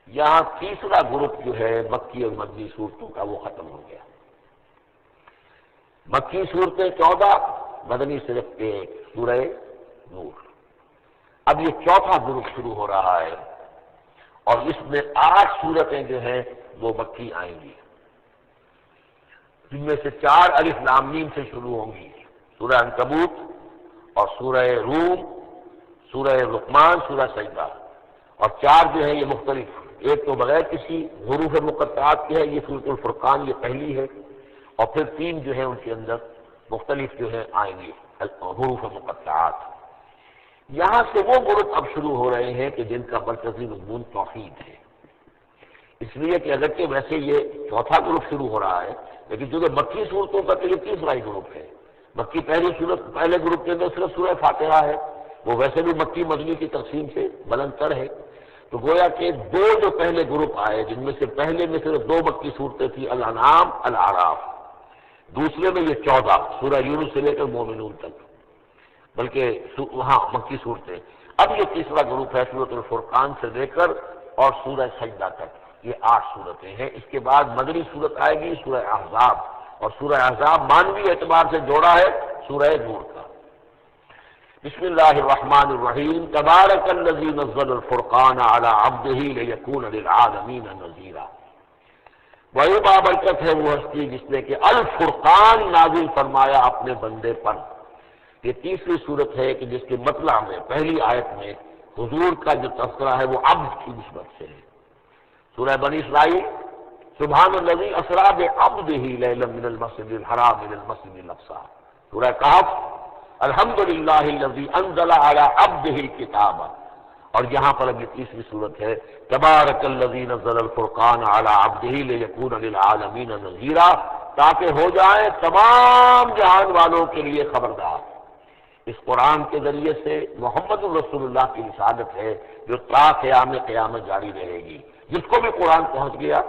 یہاں تیسرا گروپ جو ہے مکی اور مدنی صورتوں کا وہ ختم ہو گیا۔ مکی صورتیں 14، مدنی صرف 1 سورہ نور۔ اب یہ چوتھا گروپ شروع ہو رہا ہے اور اس میں 8 صورتیں جو ہیں وہ مکی آئیں گی، جن میں سے 4 الف لام میم سے شروع ہوں گی، سورہ عنکبوت اور سورہ روم، سورہ لقمان، سورہ سجدہ، اور 4 جو ہیں یہ مختلف، ایک تو بغیر کسی حروف مقطعات کے ہے، یہ سورۃ الفرقان یہ پہلی ہے، اور پھر 3 جو ہیں ان کے اندر مختلف جو ہیں آئیں گے حروف مقطعات۔ یہاں سے وہ گروپ اب شروع ہو رہے ہیں کہ جن کا مرکزی مضمون توحید ہے، اس لیے کہ اگرچہ ویسے یہ چوتھا گروپ شروع ہو رہا ہے، لیکن چونکہ مکی صورتوں کا تو یہ تیسرا ہی گروپ ہے۔ مکی پہلی صورت پہلے گروپ کے اندر صرف سورہ فاتحہ ہے، وہ ویسے بھی مکی مدنی کی تقسیم سے بلند تر ہے، تو گویا کہ 2 جو پہلے گروپ آئے جن میں سے پہلے میں صرف 2 مکی صورتیں تھیں، الانعام، الاعراف، دوسرے میں یہ 14 سورہ یونس سے لے کر مومنون تک، بلکہ وہاں مکی صورتیں۔ اب یہ تیسرا گروپ ہے سورۃ الفرقان سے لے کر اور سورہ سجدہ تک، یہ 8 صورتیں ہیں۔ اس کے بعد مدنی صورت آئے گی سورہ احزاب، اور سورہ احزاب مانوی اعتبار سے جوڑا ہے سورہ نور کا۔ بسم اللہ الرحمن الرحیم، تبارک الذی نزل الفرقان علی عبدہ لیکون للعالمین نذیرا۔ وہی بابرکت ہے وہ ہستی جس نے کہ الفرقان نازل فرمایا اپنے بندے پر۔ یہ تیسری صورت ہے کہ جس کے مطلع میں پہلی آیت میں حضور کا جو تذکرہ ہے وہ عبد کی نسبت سے ہے۔ سورہ بنی اسرائیل، سبحان الذی اسری بعبدہ لیلا من المسجد الحرام الى المسجد الاقصی۔ سورہ کہف، الحمدللہ الذی انزل علی عبدہ الکتاب، اور یہاں پر اب یہ تیسری صورت ہے تبارک الذی نزل الفرقان علی عبدہ لیکون للعالمین نذیرا، تاکہ ہو جائیں تمام جہان والوں کے لیے خبردار۔ اس قرآن کے ذریعے سے محمد رسول اللہ کی رسالت ہے جو تا قیام قیامت جاری رہے گی۔ جس کو بھی قرآن پہنچ گیا،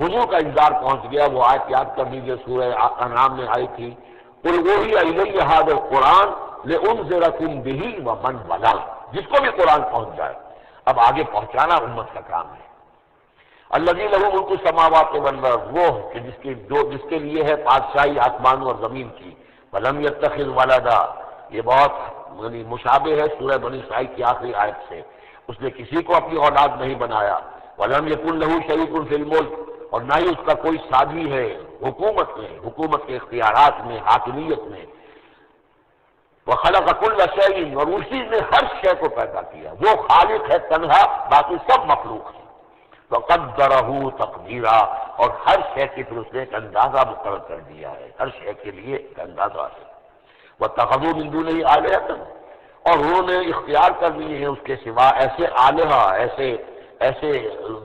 حضور کا انذار پہنچ گیا، وہ آیت یاد کر لیجیے سورہ انعام میں آئی تھی، قل اوحی الی ھذا القرآن لانذرکم بہ ومن بلغ۔ جس کو بھی قرآن پہنچ جائے، اب آگے پہنچانا امت کا کام ہے۔ الذی لہ ملک السماوات والارض، وہ کہ جس کے لیے ہے بادشاہی آسمانوں اور زمین کی، ولم یتخذ ولدا، یہ بہت مشابہ ہے سورہ بنی اسرائیل کی آخری آیت سے، اس نے کسی کو اپنی اولاد نہیں بنایا، ولم یکن لہ شریک فی الملک، اور نہ ہی اس کا کوئی ساتھی ہے حکومت میں، حکومت کے اختیارات میں، حاکمیت میں، وخلق کل شیء، اور اسی نے ہر شے کو پیدا کیا، وہ خالق ہے تنہا، باقی سب مخلوق ہے، وقدرہ تقدیرا، اور ہر شے کی پھر اس نے ایک اندازہ مقرر کر دیا ہے، ہر شے کے لیے ایک اندازہ ہے۔ واتخذوا من دونہ آلہۃ، اور انہوں نے اختیار کر لیے ہیں اس کے سوا ایسے آلہہ، ایسے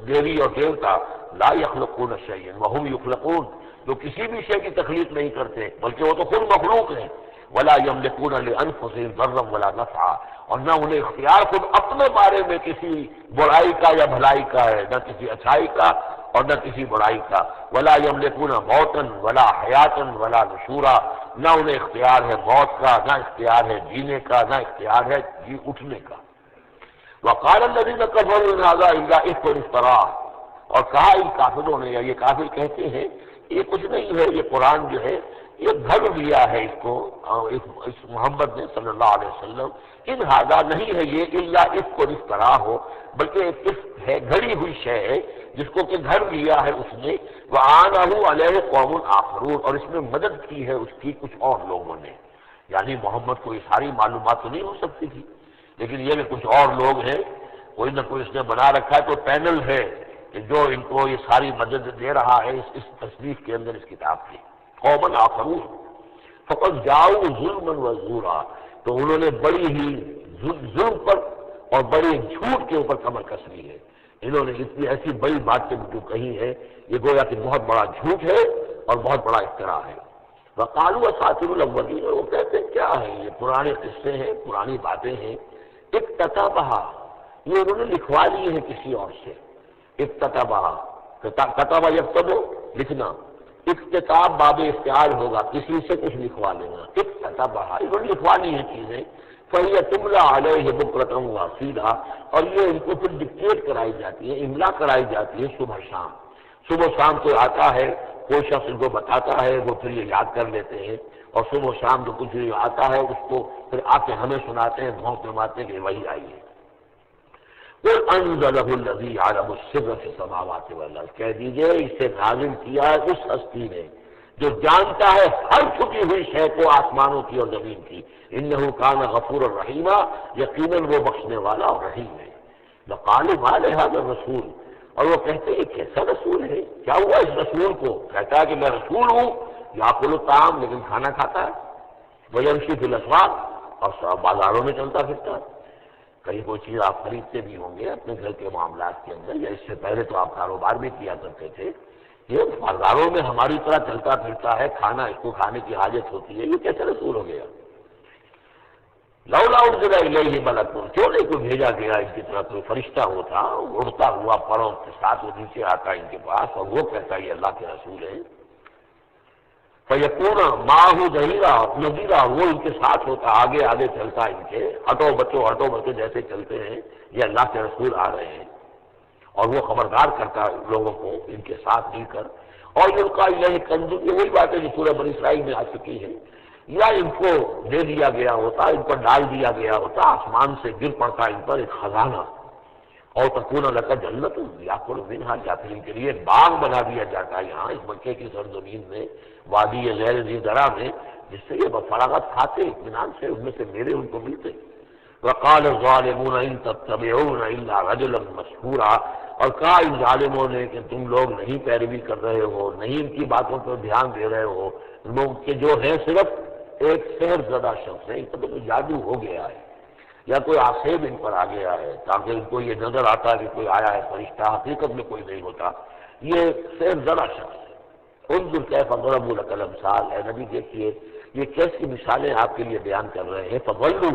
دیوی اور دیوتا، لا یخلقون شیئا وہم یخلقون، جو کسی بھی شے کی تخلیق نہیں کرتے بلکہ وہ تو خود مخلوق ہیں، ولا یملکون لانفسہم ضرا ولا نفعا، اور نہ انہیں اختیار خود اپنے بارے میں کسی برائی کا یا بھلائی کا ہے، نہ کسی اچھائی کا اور نہ کسی برائی کا، ولا یملکون موتا ولا حیاتا ولا نشورا، نہ انہیں اختیار ہے موت کا، نہ اختیار ہے جینے کا، نہ اختیار ہے جی اٹھنے کا۔ وقال الذین کفروا ان ھذا الا افک افترا، اور کہا ان کافروں نے، یا یہ کافر کہتے ہیں یہ کچھ نہیں ہے، یہ قرآن جو ہے یہ گھڑ لیا ہے اس کو اس محمد نے صلی اللہ علیہ وسلم، ان ھذا نہیں ہے یہ الا افک افترا ہو، بلکہ ایک افک ہے، گھڑی ہوئی شے ہے جس کو کہ گھڑ لیا ہے اس نے، وَعَانَهُ عَلَيْهِ قَوْمٌ آخَرُونَ، اور اس میں مدد کی ہے اس کی کچھ اور لوگوں نے، یعنی محمد کو یہ ساری معلومات تو نہیں ہو سکتی تھی، لیکن یہ کہ کچھ اور لوگ ہیں، کوئی نہ کوئی اس نے بنا رکھا ہے، کوئی پینل ہے کہ جو ان کو یہ ساری مدد دے رہا ہے اس تصنیف کے اندر اس کتاب کی۔ قومن آخرون فقط جاؤ ظلم و زورا، تو انہوں نے بڑی ہی ظلم پر اور بڑے جھوٹ کے اوپر کمر کس لی ہے، انہوں نے اتنی ایسی بڑی باتیں جو کہی ہے، یہ گویا کہ بہت بڑا جھوٹ ہے اور بہت بڑا افتراء ہے۔ وقالوا اساطیر الاولین، وہ کہتے ہیں کیا ہے یہ پرانے قصے ہیں، پرانی باتیں ہیں، اکتتبھا، یہ انہوں نے لکھوا لیے ہیں کسی اور سے، اکتتبھا، کتب یکتب لکھنا، اکتتاب باب افتعال ہوگا، کسی سے کچھ لکھوا لینا، اکتتبھا، انہوں نے لکھوا لی ہیں چیزیں، فَهِيَ تُمْلَى عَلَيْهِ بُكْرَةً وَأَصِيلًا، اور یہ ان کو پھر ڈکٹیٹ کرائی جاتی ہے، املا کرائی جاتی ہے صبح شام۔ صبح شام کوئی آتا ہے، کوئی شخص ان کو بتاتا ہے، وہ پھر یہ یاد کر لیتے ہیں، اور صبح شام جو کچھ آتا ہے اس کو پھر آ کے ہمیں سناتے ہیں، بھونک جماتے ہیں کہ وہی آئی ہے۔ قُلْ أَنزَلَهُ الَّذِي يَعْلَمُ السِّرَّ فِي السَّمَاوَاتِ وَالْأَرْضِ، کہہ دیجئے اسے نازل کیا ہے اس ہستی نے جو جانتا ہے ہر چھپی ہوئی شے کو آسمانوں کی اور زمین کی۔ انہ کان غفور الرحیمہ، یقیناً وہ بخشنے والا اور رحیم ہے۔ لقالوا ما لهذا الرسول، اور وہ کہتے ہیں کیسا رسول ہے، کیا ہوا اس رسول کو، کہتا ہے کہ میں رسول ہوں، یاکل الطعام، لیکن کھانا کھاتا ہے، ویمشی فی الاسواق، اور بازاروں میں چلتا پھرتا ہے۔ کہیں کوئی چیز آپ خریدتے بھی ہوں گے اپنے گھر کے معاملات کے اندر، یا اس سے پہلے تو آپ کاروبار بھی کیا کرتے تھے، یہ بازاروں میں ہماری طرح چلتا پھرتا ہے، کھانا اس کو کھانے کی حاجت ہوتی ہے، یہ کیسے رسول ہو گیا؟ لولا انزل الیہ ملک، کیوں نہیں کوئی بھیجا گیا ان کی طرف کوئی فرشتہ ہوتا، اڑتا ہوا پروں کے ساتھ وہ نیچے آتا ان کے پاس اور وہ کہتا یہ اللہ کے رسول ہے۔ فیکون معہ ظہیرا نذیرا، وہ ان کے ساتھ ہوتا، آگے آگے چلتا ان کے، ہٹو بچو جیسے چلتے ہیں، یہ اللہ کے رسول آ رہے ہیں، اور وہ خبردار کرتا لوگوں کو ان کے ساتھ مل کر۔ اور یلقی الیہ کنز، یہ وہی بات ہے جو سورہ بنی اسرائیل میں آ چکی ہے، یا ان کو دے دیا گیا ہوتا، ان پر ڈال دیا گیا ہوتا، آسمان سے گر پڑتا ان پر ایک خزانہ، اور تکون لک جنت یاکل منھا، یا پھر ان کے لیے باغ بنا دیا جاتا یہاں اس مکے کی سرزمین میں، وادی غیر ذی زرع میں، جس سے یہ بفراغت کھاتے اطمینان سے، ان میں سے میرے ان کو ملتے۔ وقال الظالمون ان تتبعون الا رجلا مسحورا، اور کہا ان ظالموں نے کہ تم لوگ نہیں پیروی کر رہے ہو، نہیں ان کی باتوں پر دھیان دے رہے ہو، لوگ کہ جو ہیں صرف ایک سحر زدہ شخص ہے، ان پر تو جادو ہو گیا ہے، یا کوئی آسیب ان پر آ گیا ہے، تاکہ ان کو یہ نظر آتا ہے کہ کوئی آیا ہے فرشتہ، حقیقت میں کوئی نہیں ہوتا، یہ سحر زدہ شخص ہے۔ انظر کیف ضربوا لک الامثال، اے نبی دیکھیے یہ کیسی مثالیں آپ کے لیے بیان کر رہے ہیں، فضلوا،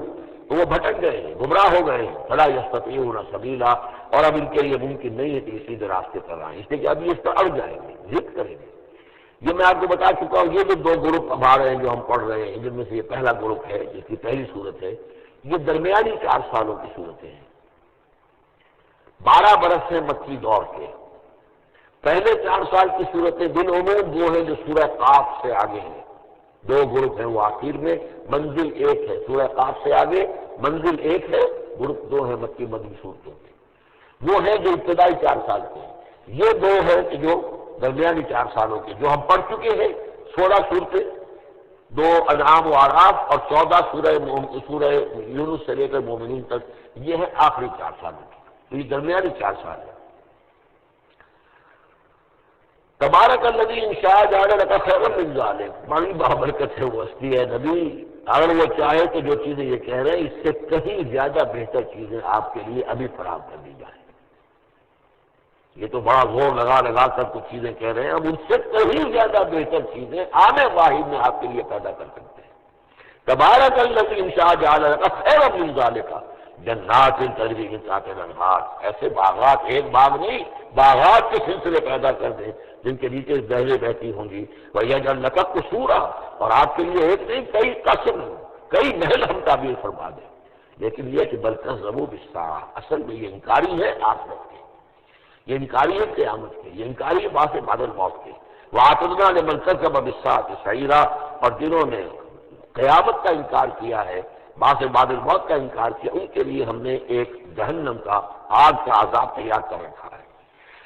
تو وہ بھٹک گئے ہیں، گمراہ ہو گئے ہیں، فلا یستطیعون سبیلا، اور اب ان کے لیے ممکن نہیں ہے کہ اسی راستے پر آئیں، اس لیے کہ ابھی اس پر اڑ جائیں گے، ضد کریں گے۔ یہ میں آپ کو بتا چکا ہوں، یہ جو دو گروپ اب آ رہے ہیں جو ہم پڑھ رہے ہیں، جن میں سے یہ پہلا گروپ ہے جس کی پہلی صورت ہے، یہ درمیانی 4 سالوں کی صورتیں ہیں، 12 برس سے مکی دور کے۔ پہلے 4 سال کی صورتیں بالعموم وہ ہیں جو سورہ قاف سے آگے ہیں، 2 گروپ ہیں وہ آخر میں، منزل 1 ہے، سورہ قاف سے آگے منزل 1 ہے، گروپ 2 ہے مکی مدنی صورتوں کے، وہ ہیں جو ابتدائی 4 سال کے ہیں۔ یہ 2 ہیں کہ جو درمیانی 4 سالوں کے، جو ہم پڑھ چکے ہیں 16 صورتیں، 2 انعام و اعراف اور 14 سورہ یونس سے لے کر مومنین تک، یہ ہے آخری 4 سالوں کی، تو یہ درمیانی 4 سال ہے۔ تبارک الذی ان شاء جعل لک خیرا من ذلک، بڑی بابرکت ہے وہ ہستی ہے نبی، اگر وہ چاہے تو جو چیزیں یہ کہہ رہے ہیں اس سے کہیں زیادہ بہتر چیزیں آپ کے لیے ابھی فراہم کر دی جائیں۔ یہ تو بڑا زور لگا کر کچھ چیزیں کہہ رہے ہیں، اب ان سے کہیں زیادہ بہتر چیزیں عام واحد میں آپ کے لیے پیدا کر سکتے ہیں۔ تبارک الذی ان شاء جعل لک خیرا من ذلک جنات تجری من تحتها الانہار، ایسے باغات، ایک باغ نہیں، باغات کے سلسلے پیدا کر دیں جن کے نیچے نہریں بہتی ہوں گی، وَيَجْعَلْ لَكَ قُصُورًا، اور آپ کے لیے ایک نہیں کئی قصر، کئی محل ہم تعبیر فرما دیں۔ لیکن یہ کہ بل کذبوا بالساعۃ، اصل میں یہ انکاری ہے آخرت کے، یہ انکاری ہے قیامت کے، یہ انکاری ہے بعد الموت کے۔ وَأَعْتَدْنَا لِمَنْ كَذَّبَ بِالسَّاعَةِ سَعِيرًا، اور جنہوں نے قیامت کا انکار کیا ہے، بعد الموت کا انکار کیا، ان کے لیے ہم نے ایک جہنم کا، آگ کا عذاب تیار کر رکھا ہے۔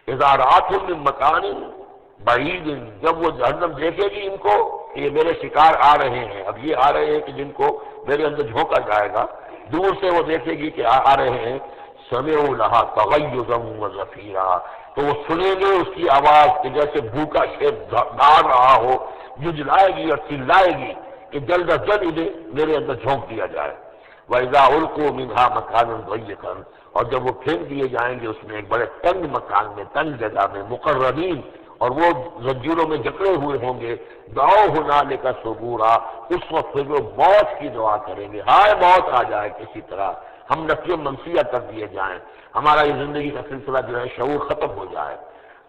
اذا رأتهم من مکان بعید، جب وہ جہنم دیکھے گی ان کو کہ یہ میرے شکار آ رہے ہیں، اب یہ آ رہے ہیں کہ جن کو میرے اندر جھونکا جائے گا، دور سے وہ دیکھے گی کہ آ رہے ہیں، سمعوا لها تغیظا وزفیرا، تو وہ سنیں گے اس کی آواز کہ جیسے بھوکا شیر ڈار رہا ہو، جھنجھلائے گی اور چلائے گی کہ جلد از جلد انہیں میرے اندر جھونک دیا جائے۔ وَإِذَا أُلْقُوا مِنْهَا مَكَانًا ضَيِّقًا، اور جب وہ پھینک دیے جائیں گے اس میں ایک بڑے تنگ مکان میں، تنگ جگہ میں، مقربین، اور وہ زنجیروں میں جکڑے ہوئے ہوں گے، دعوا هُنَالِكَ ثُبُورًا، اس وقت پھر وہ موت کی دعا کریں گے، ہائے موت آ جائے کسی طرح، ہم نفی منسیہ کر دیے جائیں، ہمارا یہ زندگی کا سلسلہ جو ہے شعور ختم ہو جائے۔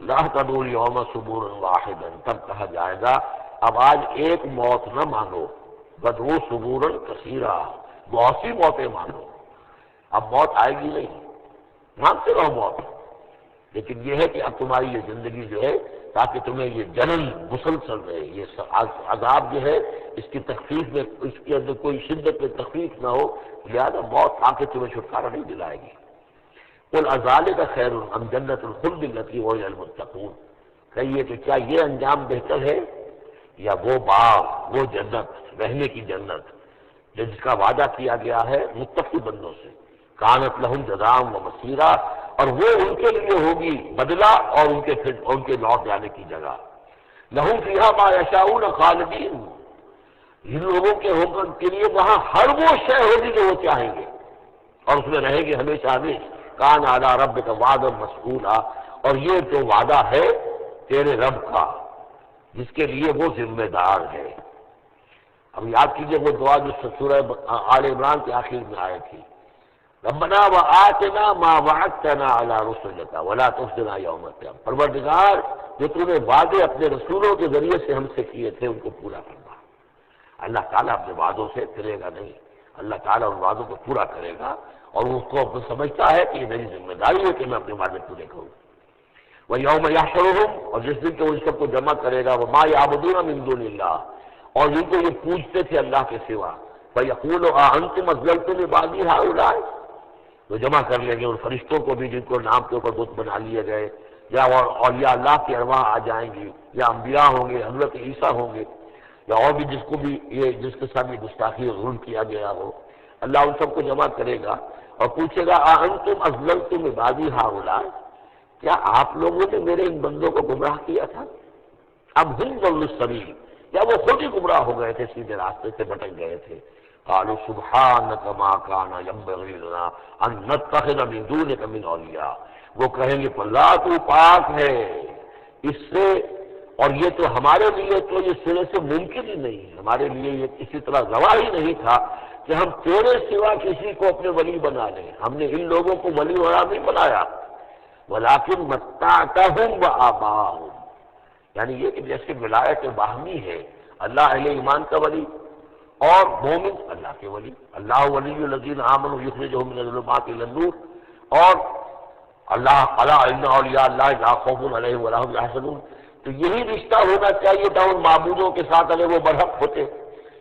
لا تدعوا اليوم ثبورا واحدا، تب کہا جائے گا اب آج ایک موت نہ مانو، بدعوا ثبورا کثیرا، بہت سی موتیں مانگو، اب موت آئے گی نہیں، مانگتے رہو موت، لیکن یہ ہے کہ اب تمہاری یہ زندگی جو ہے تاکہ تمہیں یہ جلن مسلسل رہے، یہ عذاب جو ہے اس کی تخفیف میں، اس کے اندر کوئی شدت میں تخفیف نہ ہو، لہٰذا موت آ کے تمہیں چھٹکارا نہیں دلائے گی۔ قل اذالک خیر ام جنت الخلد التی وعد المتقون، کہیے کہ کیا یہ انجام بہتر ہے یا وہ باغ، وہ جنت، رہنے کی جنت جس کا وعدہ کیا گیا ہے متقی بندوں سے، کانت لہم جزاء و مصیرا، اور وہ ان کے لیے ہوگی بدلہ اور ان کے لوٹ جانے کی جگہ، لہم فیہا ما یشاؤون خالدین، ان لوگوں کے ہوگا کے لیے وہاں ہر وہ شے ہوگی جو وہ چاہیں گے اور اس میں رہیں گے ہمیشہ ہمیشہ، کان علی ربک وعدا مسئولا، اور یہ جو وعدہ ہے تیرے رب کا جس کے لیے وہ ذمہ دار ہے۔ اب یاد کیجئے وہ دعا جو سورہ آل عمران کے آخر میں آئی تھی، ربنا وآتنا ما وعدتنا علی رسلک ولا تخزنا یوم القیامہ، پروردگار جو تم نے وعدے اپنے رسولوں کے ذریعے سے ہم سے کیے تھے ان کو پورا کرنا۔ اللہ تعالیٰ اپنے وعدوں سے پھرے گا نہیں، اللہ تعالیٰ ان وعدوں کو پورا کرے گا، اور اس کو سمجھتا ہے کہ یہ میری ذمہ داری ہے کہ میں اپنے وعدے پورے کروں۔ وَيَوْمَ يَحْشُرُهُمْ، اور جس دن کہ وہ ان سب کو جمع کرے گا، وَمَا يَعْبُدُونَ مِن دُونِ اللَّهِ، اور جن کو یہ پوجتے تھے اللہ کے سوا، فَيَقُولُ أَأَنْتُمْ أَضْلَلْتُمْ عِبَادِي هَؤُلَاءِ، تو جمع کر لیں گے ان فرشتوں کو بھی جن کو نام کے اوپر بت بنا لیے گئے، یا اولیاء اللہ کی ارواح آ جائیں گی، یا انبیاء ہوں گے، حضرت عیسیٰ ہوں گے، یا اور بھی جس کو بھی یہ جس کے ساتھ یہ گستاخی اور ظلم کیا گیا ہو، اللہ ان سب کو جمع کرے گا اور پوچھے گا أَأَنْتُمْ أَضْلَلْتُمْ عِبَادِي هَؤُلَاءِ، کیا آپ لوگوں نے میرے ان بندوں کو گمراہ کیا تھا؟ اب ہم ضلوا السبیل، یا وہ خود ہی گمراہ ہو گئے تھے، سیدھے راستے سے بھٹک گئے تھے۔ قالوا سبحانک ما کان ینبغی لنا ان نتخذ من دونک من اولیاء، وہ کہیں گے اللہ تو پاک ہے اس سے، اور یہ تو ہمارے لیے تو یہ سرے سے ممکن ہی نہیں ہے، ہمارے لیے یہ کسی طرح روا ہی نہیں تھا کہ ہم تیرے سوا کسی کو اپنے ولی بنا لیں، ہم نے ان لوگوں کو ولی ولا نہیں بنایا، ولیکن متعتهم وآباءهم، یعنی یہ کہ جیسے ولایت باہمی ہے، اللہ اہل ایمان کا ولی اور مومن اللہ کے ولی، اللہ ولی الذین آمنوا یخرجهم من الظلمات الی النور، اور اللہ الا ان اولیاء اللہ لا خوف علیہم ولا هم یحزنون، تو یہی رشتہ ہونا چاہیے تھا ان معبودوں کے ساتھ اگر وہ برحق ہوتے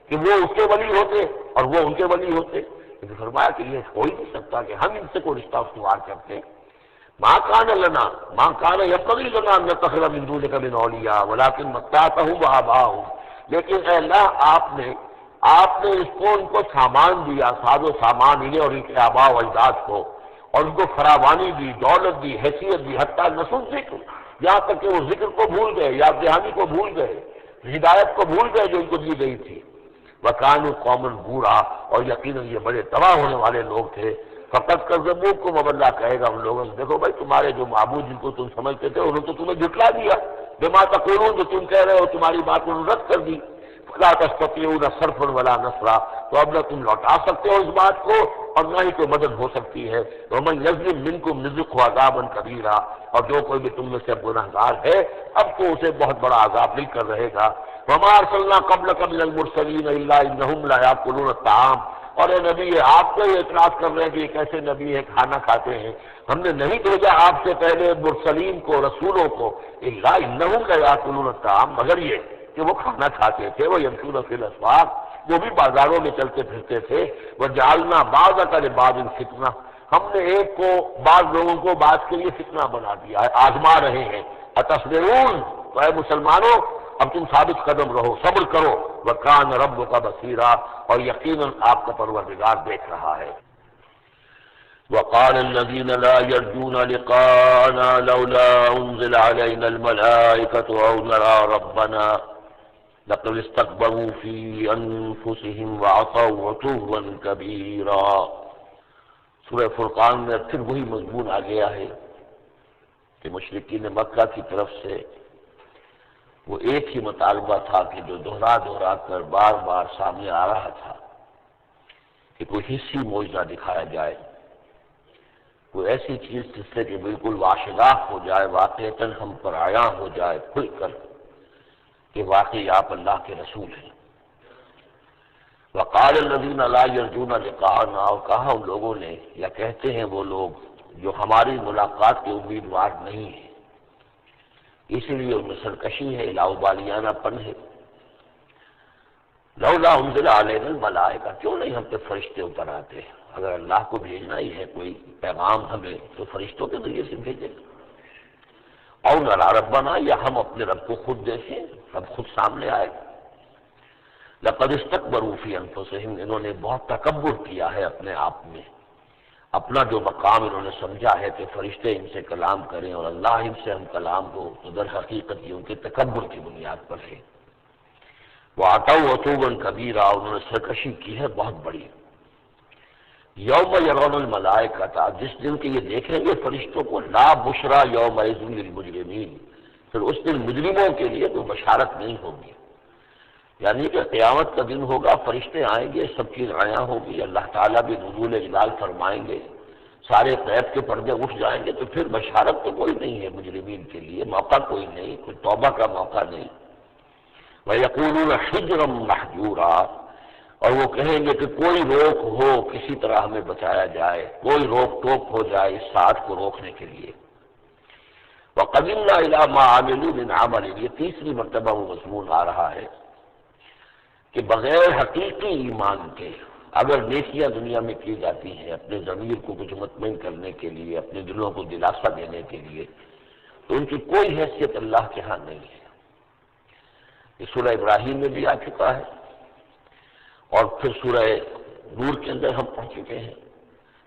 کہ وہ اس کے ولی ہوتے اور وہ ان کے ولی ہوتے، لیکن فرمایا کہ یہ ہو ہی نہیں سکتا کہ ہم ان سے کوئی رشتہ استوار کرتے۔ ما کان لنا ما کان یبغی لنا ان نتخذ من دونک من اولیاء ولکن متعتهم وآباءهم، لیکن اے اللہ آپ نے اس کو ان کو سامان دیا، ساز و سامان انہیں اور ان کے آباء و اجداد کو، اور ان کو فراوانی دی، دولت دی، حیثیت دی، حتیٰ نسوا ذکر، یہاں تک کہ وہ ذکر کو بھول گئے، یاد دہانی کو بھول گئے، ہدایت کو بھول گئے جو ان کو دی گئی تھی۔ وَكَانُوا قَوْمًا بُورًا، اور یقیناً یہ بڑے تباہ ہونے والے لوگ تھے۔ فقط کذبوکم، اب اللہ کہے گا ان لوگوں سے دیکھو بھائی تمہارے جو معبود جن کو تم سمجھتے تھے انہوں نے تو تمہیں جھٹلا دیا، بما تقولون، جو تم کہہ رہے ہو تمہاری بات انہوں نے رد کر دی۔ فلا تستطيعون صرفا ولا نصرا، تو اب نہ تم لوٹا سکتے ہو اس بات کو اور نہ ہی کوئی مدد ہو سکتی ہے۔ ومن یظلم منکم نذقه عذابا کبیرا، اور جو کوئی بھی تم میں سے گنہگار ہے اب تو اسے بہت بڑا عذاب مل کر رہے گا۔ وما ارسلنا قبلک من المرسلین الا انهم لا یاکلون الطعام، اور اے نبی آپ تو یہ اعتراض کر رہے ہیں کہ یہ کیسے نبی ہے کھانا کھاتے ہیں، ہم نے نہیں بھیجا آپ سے پہلے مرسلین کو، رسولوں کو، الا انهم لا یاکلون الطعام، مگر یہ کہ وہ کھانا کھاتے تھے، وہ یمشون فی الاسواق، وہ بھی بازاروں میں چلتے پھرتے تھے۔ وجعلنا بعضک لبعض فتنہ، ہم نے ایک کو بعض لوگوں کو بعض کے لیے فتنہ بنا دیا ہے، آزما رہے ہیں۔ اتصبرون، تو اے مسلمانوں اب تم ثابت قدم رہو، صبر کرو۔ وکان ربک بصیرا، اور یقیناً آپ کا پروردگار دیکھ رہا ہے۔ وقال الذين لا يرجون لقاءنا لولا انزل علينا الملائكة او نرى ربنا لقد استكبروا في انفسهم وعصوا عتوا كبيرا۔ سورہ فرقان میں پھر وہی مضمون آ گیا ہے کہ مشرکین مکہ کی طرف سے وہ ایک ہی مطالبہ تھا کہ جو دہرا دہرا کر بار بار سامنے آ رہا تھا کہ کوئی حصی معجزہ دکھایا جائے، کوئی ایسی چیز جس سے کہ بالکل واشگاف ہو جائے، واقعتاً ہم پر عیاں ہو جائے کھل کر کہ واقعی آپ اللہ کے رسول ہیں۔ وقال الذین لا یرجون لقاءنا، اور کہا ان لوگوں نے یا کہتے ہیں وہ لوگ جو ہماری ملاقات کے امیدوار نہیں ہیں، اسی لیے ان میں سرکشی ہے، لاؤبالیانہ پن ہے۔ لولا انزل علینا الملائکہ، کیوں نہیں ہم پہ فرشتے اوپر آتے؟ اگر اللہ کو بھیجنا ہی ہے کوئی پیغام ہمیں تو فرشتوں کے ذریعے سے بھیجے، اور نرا ربنا، یا ہم اپنے رب کو خود دیکھیں، رب خود سامنے آئے۔ لقد استکبروا فی انفسہم، انہوں نے بہت تکبر کیا ہے اپنے آپ میں، اپنا جو مقام انہوں نے سمجھا ہے کہ فرشتے ان سے کلام کریں اور اللہ ان سے ہم کلام کو، تو در حقیقت یہ ان کے تکبر کی بنیاد پر ہے۔ وَعَتَوْا عُتُوًّا كَبِيرًا، انہوں نے سرکشی کی ہے بہت بڑی۔ یوم یرون الملائکۃ، جس دن کے یہ دیکھیں گے فرشتوں کو، لا بشرا یومئذ للمجرمین، پھر اس دن مجرموں کے لیے کوئی بشارت نہیں ہوگی۔ یعنی کہ قیامت کا دن ہوگا، فرشتے آئیں گے، سب کی رعایا ہوگی، اللہ تعالیٰ بھی نزول جلال فرمائیں گے، سارے غیب کے پردے اٹھ جائیں گے، تو پھر بشارت تو کوئی نہیں ہے مجرمین کے لیے، موقع کوئی نہیں، کوئی توبہ کا موقع نہیں۔ وَيَقُولُونَ حِجْرًا مَحْجُورًا، اور وہ کہیں گے کہ کوئی روک ہو، کسی طرح ہمیں بچایا جائے، کوئی روک ٹوک ہو جائے اس ساتھ کو روکنے کے لیے۔ وَقَدِمْنَا إِلَىٰ مَا عَمِلُوا مِنْ عَمَلٍ، یہ تیسری مرتبہ وہ مضمون آ رہا ہے کہ بغیر حقیقی ایمان کے اگر نیکیاں دنیا میں کی جاتی ہیں اپنے ضمیر کو کچھ مطمئن کرنے کے لیے، اپنے دلوں کو دلاسا دینے کے لیے، تو ان کی کوئی حیثیت اللہ کے ہاں نہیں ہے۔ یہ سورہ ابراہیم میں بھی آ چکا ہے، اور پھر سورہ نور کے اندر ہم پڑھ چکے ہیں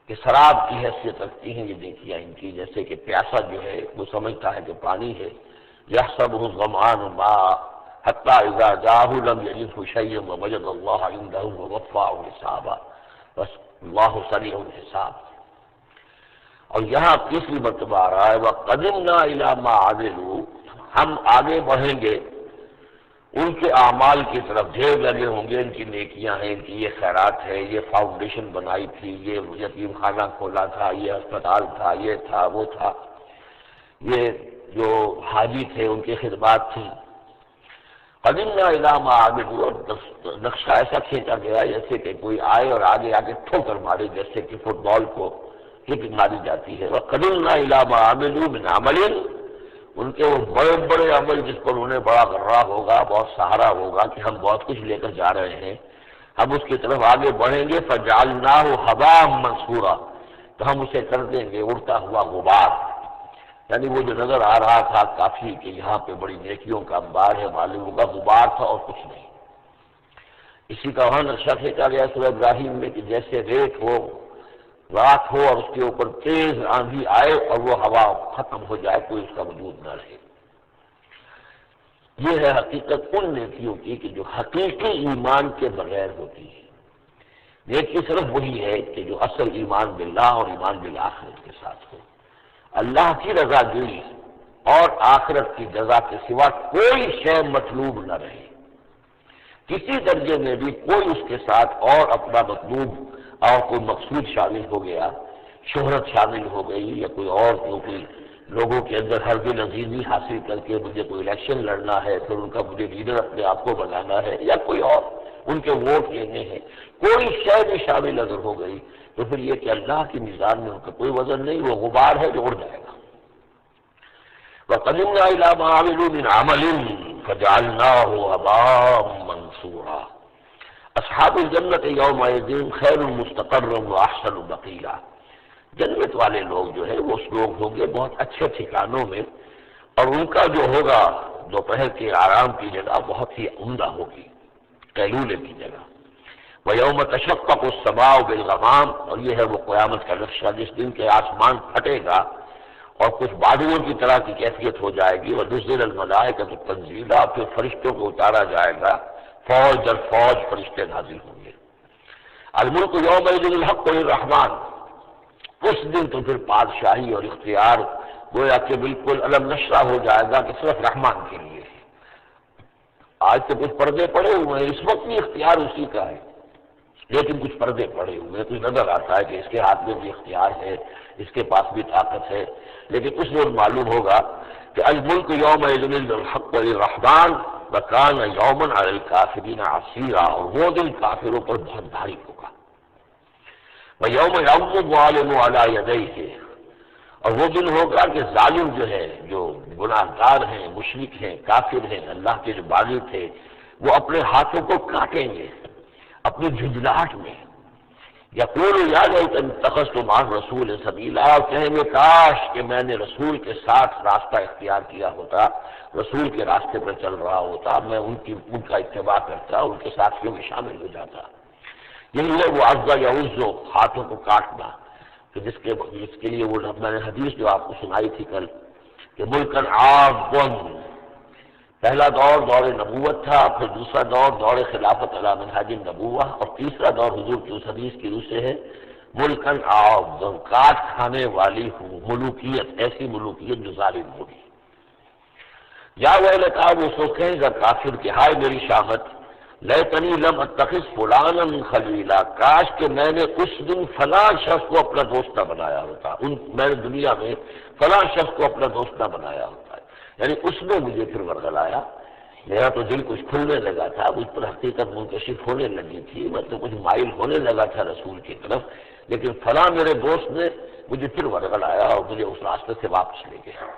کہ شراب کی حیثیت رکھتی ہیں یہ نیکیاں ان کی، جیسے کہ پیاسا جو ہے وہ سمجھتا ہے کہ پانی ہے، یحسبہ الظمآن ماء حتی اذا جاءہ لم یجدہ شیئا ووجد اللہ عندہ ووفاہ حسابا، بس اللہ سریع الحساب۔ اور یہاں تیسری مرتبہ آ رہا ہے وَقَدِمْنَا إِلَىٰ مَا عَمِلُوا، ہم آگے بڑھیں گے ان کے اعمال کی طرف، ڈھیر لگے ہوں گے، ان کی نیکیاں ہیں، ان کی یہ خیرات ہے، یہ فاؤنڈیشن بنائی تھی، یہ یتیم خانہ کھولا تھا، یہ ہسپتال تھا، یہ تھا وہ تھا، یہ جو حاجی تھے ان کی خدمات تھی۔ قدمنا الی ما عملوا، نقشہ ایسا کھینچا گیا جیسے کہ کوئی آئے اور آگے آگے ٹھوکر مارے، جیسے کہ فٹ بال کو کک ماری جاتی ہے۔ وقدمنا الی ما عملوا من عمل، ان کے وہ بڑے بڑے عمل جس پر انہیں بڑا غرہ ہوگا، بہت سہارا ہوگا کہ ہم بہت کچھ لے کر جا رہے ہیں، ہم اس کی طرف آگے بڑھیں گے۔ فجعلناہ ھباء منثورا، تو ہم اسے کر دیں گے اڑتا ہوا غبار۔ یعنی وہ جو نظر آ رہا تھا کافی کہ یہاں پہ بڑی نیکیوں کا انبار ہے، معلوم ہوگا غبار تھا اور کچھ نہیں۔ اسی کا وہاں نقشہ کھینچا گیا سورہ ابراہیم میں کہ جیسے ریت ہو، رات ہو اور اس کے اوپر تیز آندھی آئے اور وہ ہوا ختم ہو جائے، کوئی اس کا وجود نہ رہے۔ یہ ہے حقیقت ان نیکیوں کی کہ جو حقیقی ایمان کے بغیر ہوتی ہے۔ نیکی صرف وہی ہے کہ جو اصل ایمان باللہ اور ایمان بالآخرت کے ساتھ ہو، اللہ کی رضا جوئی اور آخرت کی جزا کے سوا کوئی شے مطلوب نہ رہے، کسی درجے میں بھی کوئی اس کے ساتھ اور اپنا مطلوب اور کوئی مقصود شامل ہو گیا، شہرت شامل ہو گئی، یا کوئی اور کوئی لوگوں کے اندر حرب نظیری حاصل کر کے مجھے کوئی الیکشن لڑنا ہے، پھر ان کا مجھے لیڈر اپنے آپ کو بنانا ہے، یا کوئی اور ان کے ووٹ لینے ہیں، کوئی شے بھی شامل اگر ہو گئی تو پھر یہ کہ اللہ کی میزان میں ان کا کوئی وزن نہیں، وہ غبار ہے جو اڑ جائے گا۔ وَقَدِمْنَا إِلَىٰ مَا عَمِلُوا مِنْ عَمَلٍ فَجَعَلْنَاهُ هَبَاءً مَّنثُورًا۔ اصحاب الجنت یومئذ خیر مستقرا واحسن مقیلا، جنت والے لوگ جو ہے وہ لوگ ہوں گے بہت اچھے ٹھکانوں میں، اور ان کا جو ہوگا دوپہر کے آرام کی جگہ بہت ہی عمدہ ہوگی، قیلولے کی جگہ۔ وَيَوْمَ تَشَقَّقُ السَّمَاءُ بِالْغَمَامِ، اور یہ ہے وہ قیامت کا نقشہ جس دن کے آسمان پھٹے گا اور کچھ بادلوں کی طرح کی کیفیت ہو جائے گی۔ وَنُزِّلَ الْمَلَائِکَةُ تَنزِيلًا، پھر فرشتوں کو اتارا جائے گا، فوج در فوج فرشتے نازل ہوں گے۔ الملک یومئذ الحق للرحمن، اس دن تو پھر بادشاہی اور اختیار گویا کہ بالکل علم نشرہ ہو جائے گا کہ صرف رحمان کے لیے ہے۔ آج تو کچھ پردے پڑے ہوئے ہیں، اس وقت بھی اختیار اسی کا ہے، لیکن کچھ پردے پڑے ہوئے ہیں، کچھ نظر آتا ہے کہ اس کے ہاتھ میں بھی اختیار ہے، اس کے پاس بھی طاقت ہے، لیکن اس وقت معلوم ہوگا کہ الملک یومئذ الحق للرحمن، وَكَانَ يَوْمًا عَلَى الْكَافِرِينَ عَسِيرًا، اور وہ دن کافروں پر بہت بھاری ہوگا۔ وَيَوْمَ يَعَضُّ الظَّالِمُ عَلَى يَدَيْهِ، اور وہ دن ہوگا کہ ظالم جو ہے، جو گناہ گار ہیں، مشرک ہیں، کافر ہیں، اللہ کے جو باغی تھے، وہ اپنے ہاتھوں کو کاٹیں گے اپنی جھنجھلاہٹ میں۔ یقول یا لیتنی اتخذت مع الرسول سبیلا، اور کہیں گے کاش کہ میں نے رسول کے ساتھ راستہ اختیار کیا ہوتا، رسول کے راستے پر چل رہا ہوتا، میں ان کا اتباع کرتا، ان کے ساتھیوں میں شامل ہو جاتا۔ یہی ہے وہ عض یعض، ہاتھوں کو کاٹنا، کہ جس کے لیے وہ میں نے حدیث جو آپ کو سنائی تھی کل کہ ملکن عاضن، پہلا دور دور نبوت تھا، پھر دوسرا دور دور خلافت علی منہاج النبوہ، اور تیسرا دور حضور کی اس حدیث کی روح سے ہے ملکن عاضن، کاٹ کھانے والی ہوں ملوکیت، ایسی ملوکیت جو ظالم ہوگی۔ یا ویلتا، وہ سوچیں گا کافر کہ ہائے میری شامت، لیتنی لم اتخذ فلانا خلیلا، کاش کہ میں نے اس دن فلاں شخص کو اپنا دوست نہ بنایا ہوتا، میں نے دنیا میں فلاں شخص کو اپنا دوست نہ بنایا ہوتا، یعنی اس نے مجھے پھر ورگلایا، میرا تو دل کچھ کھلنے لگا تھا، مجھ پر حقیقت منکشف ہونے لگی تھی، میں تو کچھ مائل ہونے لگا تھا رسول کی طرف، لیکن فلاں میرے دوست نے مجھے پھر ورگلایا اور مجھے اس راستے سے واپس لے گیا۔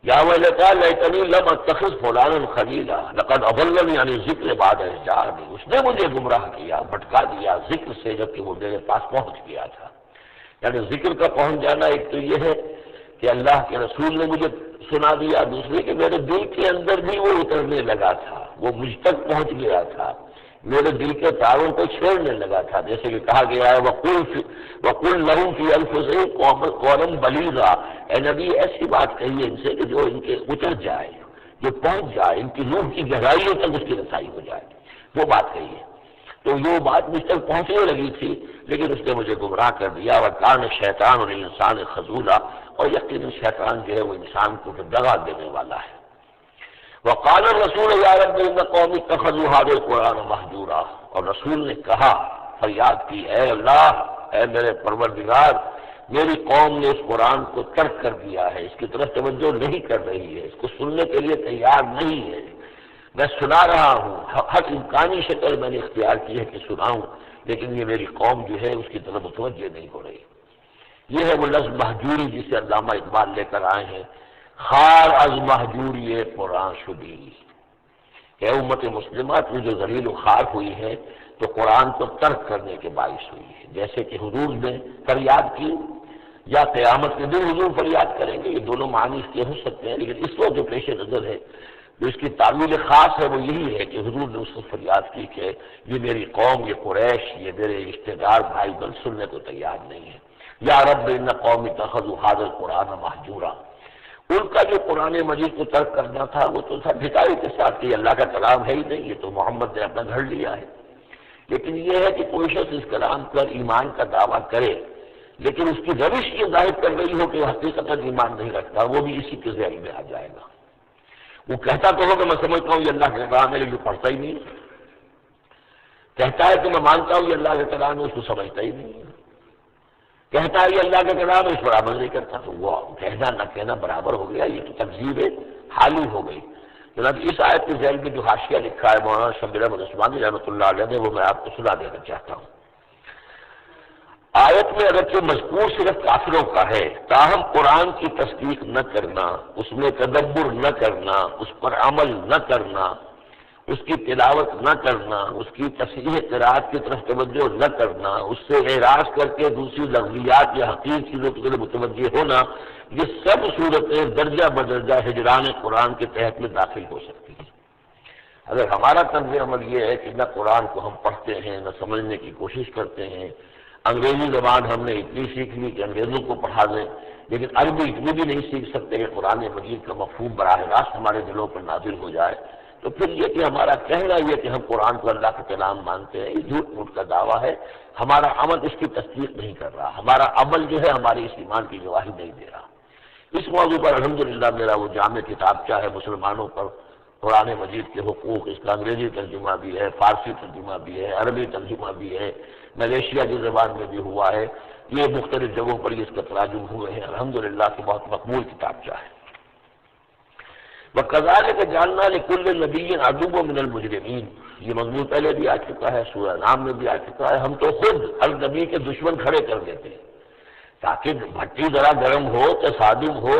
یا ویلتا لیتنی لم اتخذ فلانا خلیلا لقد اضلنی عن الذکر بعد اذ جاءنی، اس نے مجھے گمراہ کیا، بھٹکا دیا ذکر سے جبکہ وہ میرے پاس پہنچ گیا تھا۔ یعنی ذکر کا پہنچ جانا ایک تو یہ ہے کہ اللہ کے رسول نے مجھے سنا دیا، دوسرے کہ میرے دل کے اندر بھی وہ اترنے لگا تھا، وہ مجھ تک پہنچ گیا تھا، میرے دل کے تاروں کو چھیڑنے لگا تھا، جیسے کہ کہا گیا ہے وَقُلْ لَهُمْ فِي أَنفُسِهِمْ قَوْلًا بَلِيغًا، اے نبی ایسی بات کہیے ان سے کہ جو ان کے اتر جائے، جو پہنچ جائے، ان کی روح کی گہرائیوں تک اس کی رسائی ہو جائے، وہ بات کہیے۔ تو یہ بات مجھ تک پہنچنے لگی تھی، لیکن اس نے مجھے گمراہ کر دیا۔ وَكَانَ الشَّيْطَانُ لِلْإِنسَانِ خَذُولًا، اور یقیناً شیطان جو ہے وہ انسان کو دغا دینے والا ہے۔ وقال الرسول یا رب ان قومی اتخذوا هذا القرآن مہجورا، اور رسول نے کہا، فریاد کی، اے اللہ، اے میرے پروردگار، میری قوم نے اس قرآن کو ترک کر دیا ہے، اس کی طرف توجہ نہیں کر رہی ہے، اس کو سننے کے لیے تیار نہیں ہے، میں سنا رہا ہوں، ہر امکانی شکل میں نے اختیار کی ہے کہ سناؤں، لیکن یہ میری قوم جو ہے اس کی طرف متوجہ نہیں ہو رہی۔ یہ ہے وہ لفظ مہجوری جسے علامہ اقبال لے کر آئے ہیں، خار از مہجوری قرآن شدی، کہ امت مسلمہ تو جو ذلیل و خوار ہوئی ہے تو قرآن کو ترک کرنے کے باعث ہوئی ہے، جیسے کہ حضور نے فریاد کی، یا قیامت کے دن حضور فریاد کریں گے، یہ دونوں معنی اس کے ہو سکتے ہیں، لیکن اس وقت جو پیش نظر ہے، جو اس کی تعمیل خاص ہے، وہ یہی ہے کہ حضور نے اس کو فریاد کی کہ یہ میری قوم، یہ قریش، یہ میرے رشتہ دار بھائی بل سننے کو تیار نہیں ہے۔ یا رب ان قوم اتخذوا هذا القرآن مہجورا، ان کا جو قرآن مجید کو ترک کرنا تھا وہ تو تھا بھکاری کے ساتھ کہ اللہ کا کلام ہے ہی نہیں، یہ تو محمد نے اپنا گھڑ لیا ہے۔ لیکن یہ ہے کہ کوئی شخص اس کلام پر ایمان کا دعویٰ کرے، لیکن اس کی روش یہ ظاہر کر رہی ہو کہ وہ حقیقت ایمان نہیں رکھتا، وہ بھی اسی کے ذیل میں آ جائے گا۔ وہ کہتا تو ہو کہ میں سمجھتا ہوں یہ اللہ کا کلام ہے، لیکن پڑھتا ہی نہیں، کہتا ہے کہ میں مانتا ہوں یہ اللہ کا کلام ہے، اس کو سمجھتا ہی نہیں، کہتا ہے یہ اللہ کا کلام ہے، اس پر عمل نہیں کرتا، تو وہ کہنا نہ کہنا برابر ہو گیا، یہ تو تکذیب حالی ہو گئی۔ جناب اس آیت کے ذیل میں جو حاشیہ لکھا ہے مولانا شبیر احمد عثمانی رحمۃ اللہ علیہ نے، وہ میں آپ کو سنا دینا چاہتا ہوں۔ آیت میں اگرچہ مذکور صرف کافروں کا ہے، تاہم قرآن کی تصدیق نہ کرنا، اس میں تدبر نہ کرنا، اس پر عمل نہ کرنا، اس کی تلاوت نہ کرنا، اس کی تصحیح قرأت کی طرف توجہ نہ کرنا، اس سے اعراض کر کے دوسری لغویات یا حقیقی چیزوں کی طرف متوجہ ہونا، یہ سب صورتیں درجہ بدرجہ ہجران قرآن کے تحت میں داخل ہو سکتی ہیں۔ اگر ہمارا طرز عمل یہ ہے کہ نہ قرآن کو ہم پڑھتے ہیں، نہ سمجھنے کی کوشش کرتے ہیں، انگریزی زبان ہم نے اتنی سیکھ لی کہ انگریزوں کو پڑھا دیں، لیکن عربی اتنی بھی نہیں سیکھ سکتے کہ قرآن مجید کا مفہوم براہ راست ہمارے دلوں پر نازل ہو جائے، تو پھر یہ کہ ہمارا کہنا یہ کہ ہم قرآن کو اللہ کا کلام مانتے ہیں، یہ جھوٹ موٹ کا دعویٰ ہے، ہمارا عمل اس کی تصدیق نہیں کر رہا، ہمارا عمل جو ہے ہماری اس ایمان کی گواہی نہیں دے رہا۔ اس موضوع پر الحمدللہ میرا وہ جامع کتابچہ ہے مسلمانوں پر قرآن مجید کے حقوق، اس کا انگریزی ترجمہ بھی ہے، فارسی ترجمہ بھی ہے، عربی ترجمہ بھی ہے، ملیشیا کی زبان میں بھی ہوا ہے، یہ مختلف جگہوں پر اس کا تراجم ہوئے ہیں، الحمدللہ کہ بہت مقبول کتابچہ ہے۔ وَكَذَلِكَ جَعَلْنَا لِكُلِّ نَبِيٍّ عَدُوًّا مِنَ الْمُجْرِمِينَ، یہ مضمون پہلے بھی آ چکا ہے، سورہ نام میں بھی آ چکا ہے۔ ہم تو خود ہر نبی کے دشمن کھڑے کر دیتے ہیں تاکہ بھٹی ذرا گرم ہو، تصادم ہو،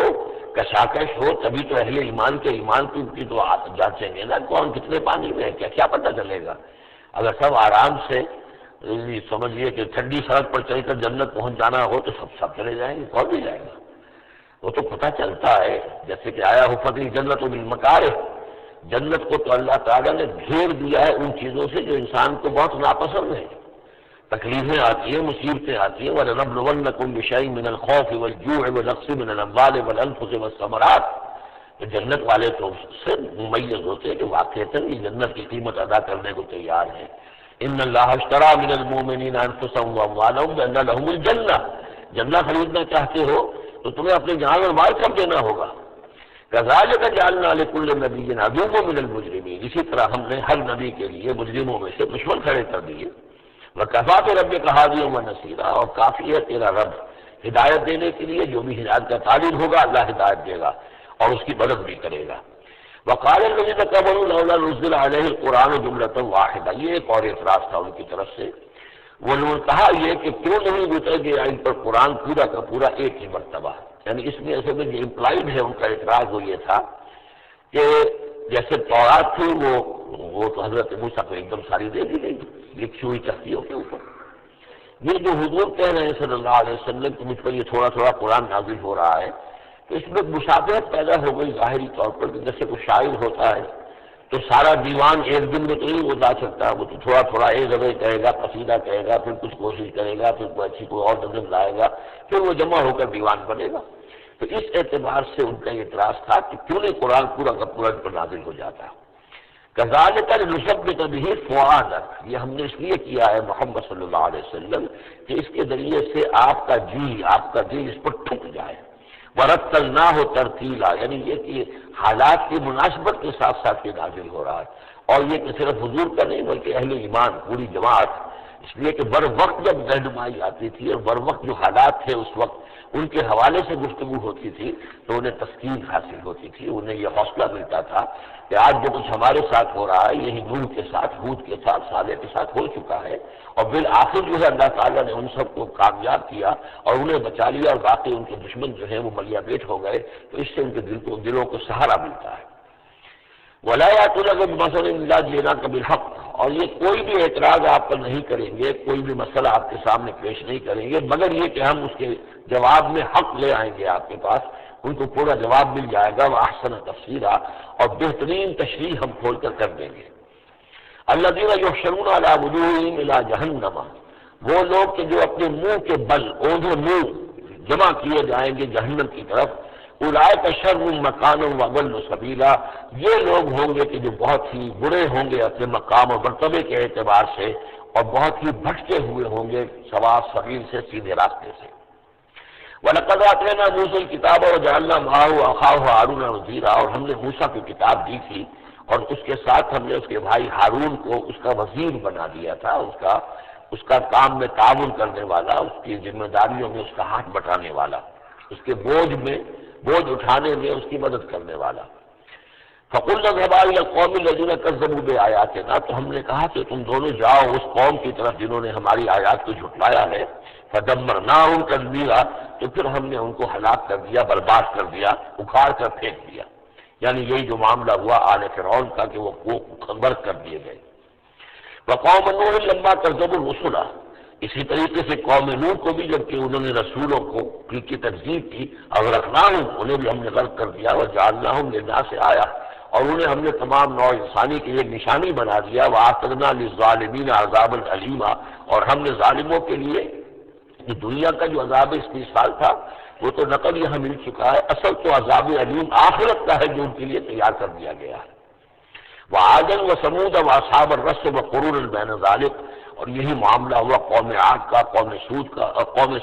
کشاکش ہو، تبھی تو اہل ایمان کے ایمان کی تو جانچیں گے نا کون کتنے پانی میں ہے، کیا پتہ چلے گا۔ اگر سب آرام سے سمجھیے کہ ٹھنڈی سڑک پر چل کر جنت پہنچ جانا ہو تو سب چلے جائیں گے، کون بھی جائے گا؟ وہ تو پتہ چلتا ہے، جیسے کہ آیا ہو فتح جنت و بالمکارہ، جنت کو تو اللہ تعالیٰ نے گھیر دیا ہے ان چیزوں سے جو انسان کو بہت ناپسند ہے۔ تکلیفیں آتی ہیں، مصیبتیں آتی ہیں، وَلَنَبْلُوَنَّكُمْ بِشَيْءٍ مِّنَ الْخَوْفِ وَالْجُوعِ وَنَقْصٍ مِّنَ الْأَمْوَالِ وَالْأَنفُسِ وَالثَّمَرَاتِ، تو جنت والے تو سے ممیز ہوتے ہیں کہ واقعتاً یہ جنت کی قیمت ادا کرنے کو تیار ہے۔ ان اللہ اشترى من المؤمنین انفسهم واموالهم بان لهم الجنہ، جنہ خریدنا چاہتے ہو تو تمہیں اپنے جان اور مال کب دینا ہوگا۔ كذلك جعلنا لكل نبي عدوا من المجرمين، اسی طرح ہم نے ہر نبی کے لیے مجرموں میں سے دشمن کھڑے کر دیے۔ وكفى بربك هاديا ونصيرا، اور کافی ہے تیرا رب ہدایت دینے کے لیے، جو بھی ہدایت کا طالب ہوگا اللہ ہدایت دے گا اور اس کی مدد بھی کرے گا۔ وقال الذين كفروا لولا نزل عليه القرآن جملة واحدة، یہ ایک اور اعتراض تھا ان کی طرف سے۔ وہ لوگوں نے کہا یہ کہ کیوں نہیں اتر گیا ان پر قرآن پورا کا پورا ایک ہی مرتبہ، یعنی اس میں ایسے میں جو امپلائڈ ہے ان کا اعتراض وہ یہ تھا کہ جیسے تورات تھی وہ تو حضرت موسیٰ کو ایک دم ساری دے دی گئی لکھی ہوئی تختیوں کے اوپر۔ یہ جو حضور کہہ رہے ہیں صلی اللہ علیہ وسلم کہ مجھ پر یہ تھوڑا تھوڑا قرآن نازل ہو رہا ہے، تو اس میں مشابہت پیدا ہو گئی ظاہری طور پر کہ جیسے کوئی شاعر ہوتا ہے تو سارا دیوان ایک دن میں تو نہیں وہ لا سکتا، وہ تو تھوڑا تھوڑا ایک جگہ کہے گا، قصیدہ کہے گا، پھر کچھ کوشش کرے گا، پھر کوئی اچھی کوئی اور نظم لائے گا، پھر وہ جمع ہو کر دیوان بنے گا۔ تو اس اعتبار سے ان کا اعتراض تھا کہ کیوں نہیں قرآن پورا کا پورا پر نازل ہو جاتا۔ كذلك لنثبت به فؤادك، یہ ہم نے اس لیے کیا ہے محمد صلی اللہ علیہ وسلم کہ اس کے ذریعے سے آپ کا دل اس پر ٹھک جائے۔ ورتلناہ ترتیلا، یعنی یہ کہ حالات کی مناسبت کے ساتھ ساتھ یہ نازل ہو رہا ہے، اور یہ کہ صرف حضور کا نہیں بلکہ اہل ایمان پوری جماعت، اس لیے کہ بر وقت جب رہنمائی آتی تھی اور بر وقت جو حالات تھے اس وقت ان کے حوالے سے گفتگو ہوتی تھی تو انہیں تسکین حاصل ہوتی تھی، انہیں یہ حوصلہ ملتا تھا کہ آج جو کچھ ہمارے ساتھ ہو رہا ہے یہی نوح کے ساتھ، ہود کے ساتھ، صالح کے ساتھ ہو چکا ہے، اور بالآخر جو ہے اللہ تعالیٰ نے ان سب کو کامیاب کیا اور انہیں بچا لیا، اور باقی ان کے دشمن جو ہیں وہ ملیا بیٹ ہو گئے، تو اس سے ان کے دلوں کو سہارا ملتا ہے۔ وَلَا يَأْتُونَكَ بِمَثَلٍ إِلَّا جِئْنَاكَ بِالْحَقِّ، اور یہ کوئی بھی اعتراض آپ پر نہیں کریں گے، کوئی بھی مسئلہ آپ کے سامنے پیش نہیں کریں گے مگر یہ کہ ہم اس کے جواب میں حق لے آئیں گے آپ کے پاس، ان کو پورا جواب مل جائے گا، وَأَحْسَنَ تَفْسِيرًا، اور بہترین تشریح ہم کھول کر دیں گے۔ الَّذِينَ يُحْشَرُونَ عَلَىٰ وُجُوهِهِمْ إِلَىٰ جَهَنَّمَ، وہ لوگ کہ جو اپنے منہ کے بل اوندھے منہ جمع کیے جائیں گے جہنم کی طرف، اولئک شر مکانا واضل سبیلا، یہ لوگ ہوں گے کہ جو بہت ہی برے ہوں گے اپنے مقام اور مرتبے کے اعتبار سے، اور بہت ہی بھٹکے ہوئے ہوں گے سواء سبیل سے، سیدھے راستے سے۔ وَلَقَدْ آتَيْنَا مُوسَى الْكِتَابَ وَجَعَلْنَا مَعَهُ أَخَاهُ هَارُونَ وَزِيرًا، اور ہم نے موسیٰ کی کتاب دی تھی اور اس کے ساتھ ہم نے اس کے بھائی ہارون کو اس کا وزیر بنا دیا تھا، اس کا کام میں تعاون کرنے والا، اس کی ذمہ داریوں میں اس کا ہاتھ بٹانے والا، اس کے بوجھ اٹھانے میں اس کی مدد کرنے والا۔ فَقُلْنَا اذْهَبَا إِلَى الْقَوْمِ الَّذِينَ كَذَّبُوا بِآيَاتِنَا، تو ہم نے کہا کہ تم دونوں جاؤ اس قوم کی طرف جنہوں نے ہماری آیات کو جھٹلایا ہے، فَدَمَّرْنَاهُمْ تَدْمِيرًا، تو پھر ہم نے ان کو ہلاک کر دیا، برباد کر دیا، اکھاڑ کر پھینک دیا، یعنی یہی جو معاملہ ہوا آل فرعون کا کہ وہ برق کر دیے گئے۔ وَقَوْمَ نُوحٍ لَمَّا كَذَّبُوا الرُّسُلَ، اسی طریقے سے قوم نوح کو بھی جبکہ انہوں نے رسولوں کی تکذیب کی، اغرقناہم، انہیں بھی ہم نے غرق کر دیا، وجعلناہم للناس آیہ، اور انہیں ہم نے تمام نوع انسانی کی ایک نشانی بنا دیا، وَأَعْتَدْنَا لِلظَّالِمِينَ عَذَابًا أَلِيمًا، اور ہم نے ظالموں کے لیے یہ دنیا کا جو عذاب استیصال تھا وہ تو نقل یہاں مل چکا ہے، اصل تو عذاب علیم آخرت کا ہے جو ان کے لیے تیار کر دیا گیا ہے۔ وعادا وثمود واصحاب الرس وقرون بین ذلک، اور یہی معاملہ ہوا قوم عاد کا، قوم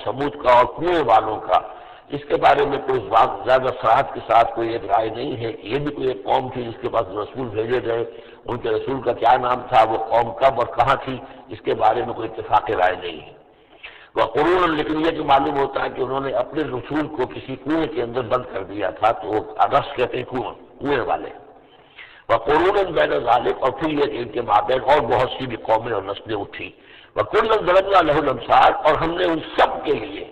سمود کا اور کنویں والوں کا۔ اس کے بارے میں کوئی زیادہ صراحت کے ساتھ کوئی ایک رائے نہیں ہے کہ یہ بھی کوئی ایک قوم تھی جس کے پاس رسول بھیجے گئے، ان کے رسول کا کیا نام تھا، وہ قوم کب اور کہاں تھی، اس کے بارے میں کوئی اتفاق رائے نہیں ہے۔ وقرون، لیکن یہ جو معلوم ہوتا ہے کہ انہوں نے اپنے رسول کو کسی کنویں کے اندر بند کر دیا تھا، تو وہ رس کہتے ہیں کنواں، کنویں والے، وقرون بین ذالک، اور پھر یہ کہ ان کے مابین اور بہت سی بھی قومیں اور نسلیں اٹھی، وکلا ضربنا لہ الامثال، اور ہم نے ان سب کے لیے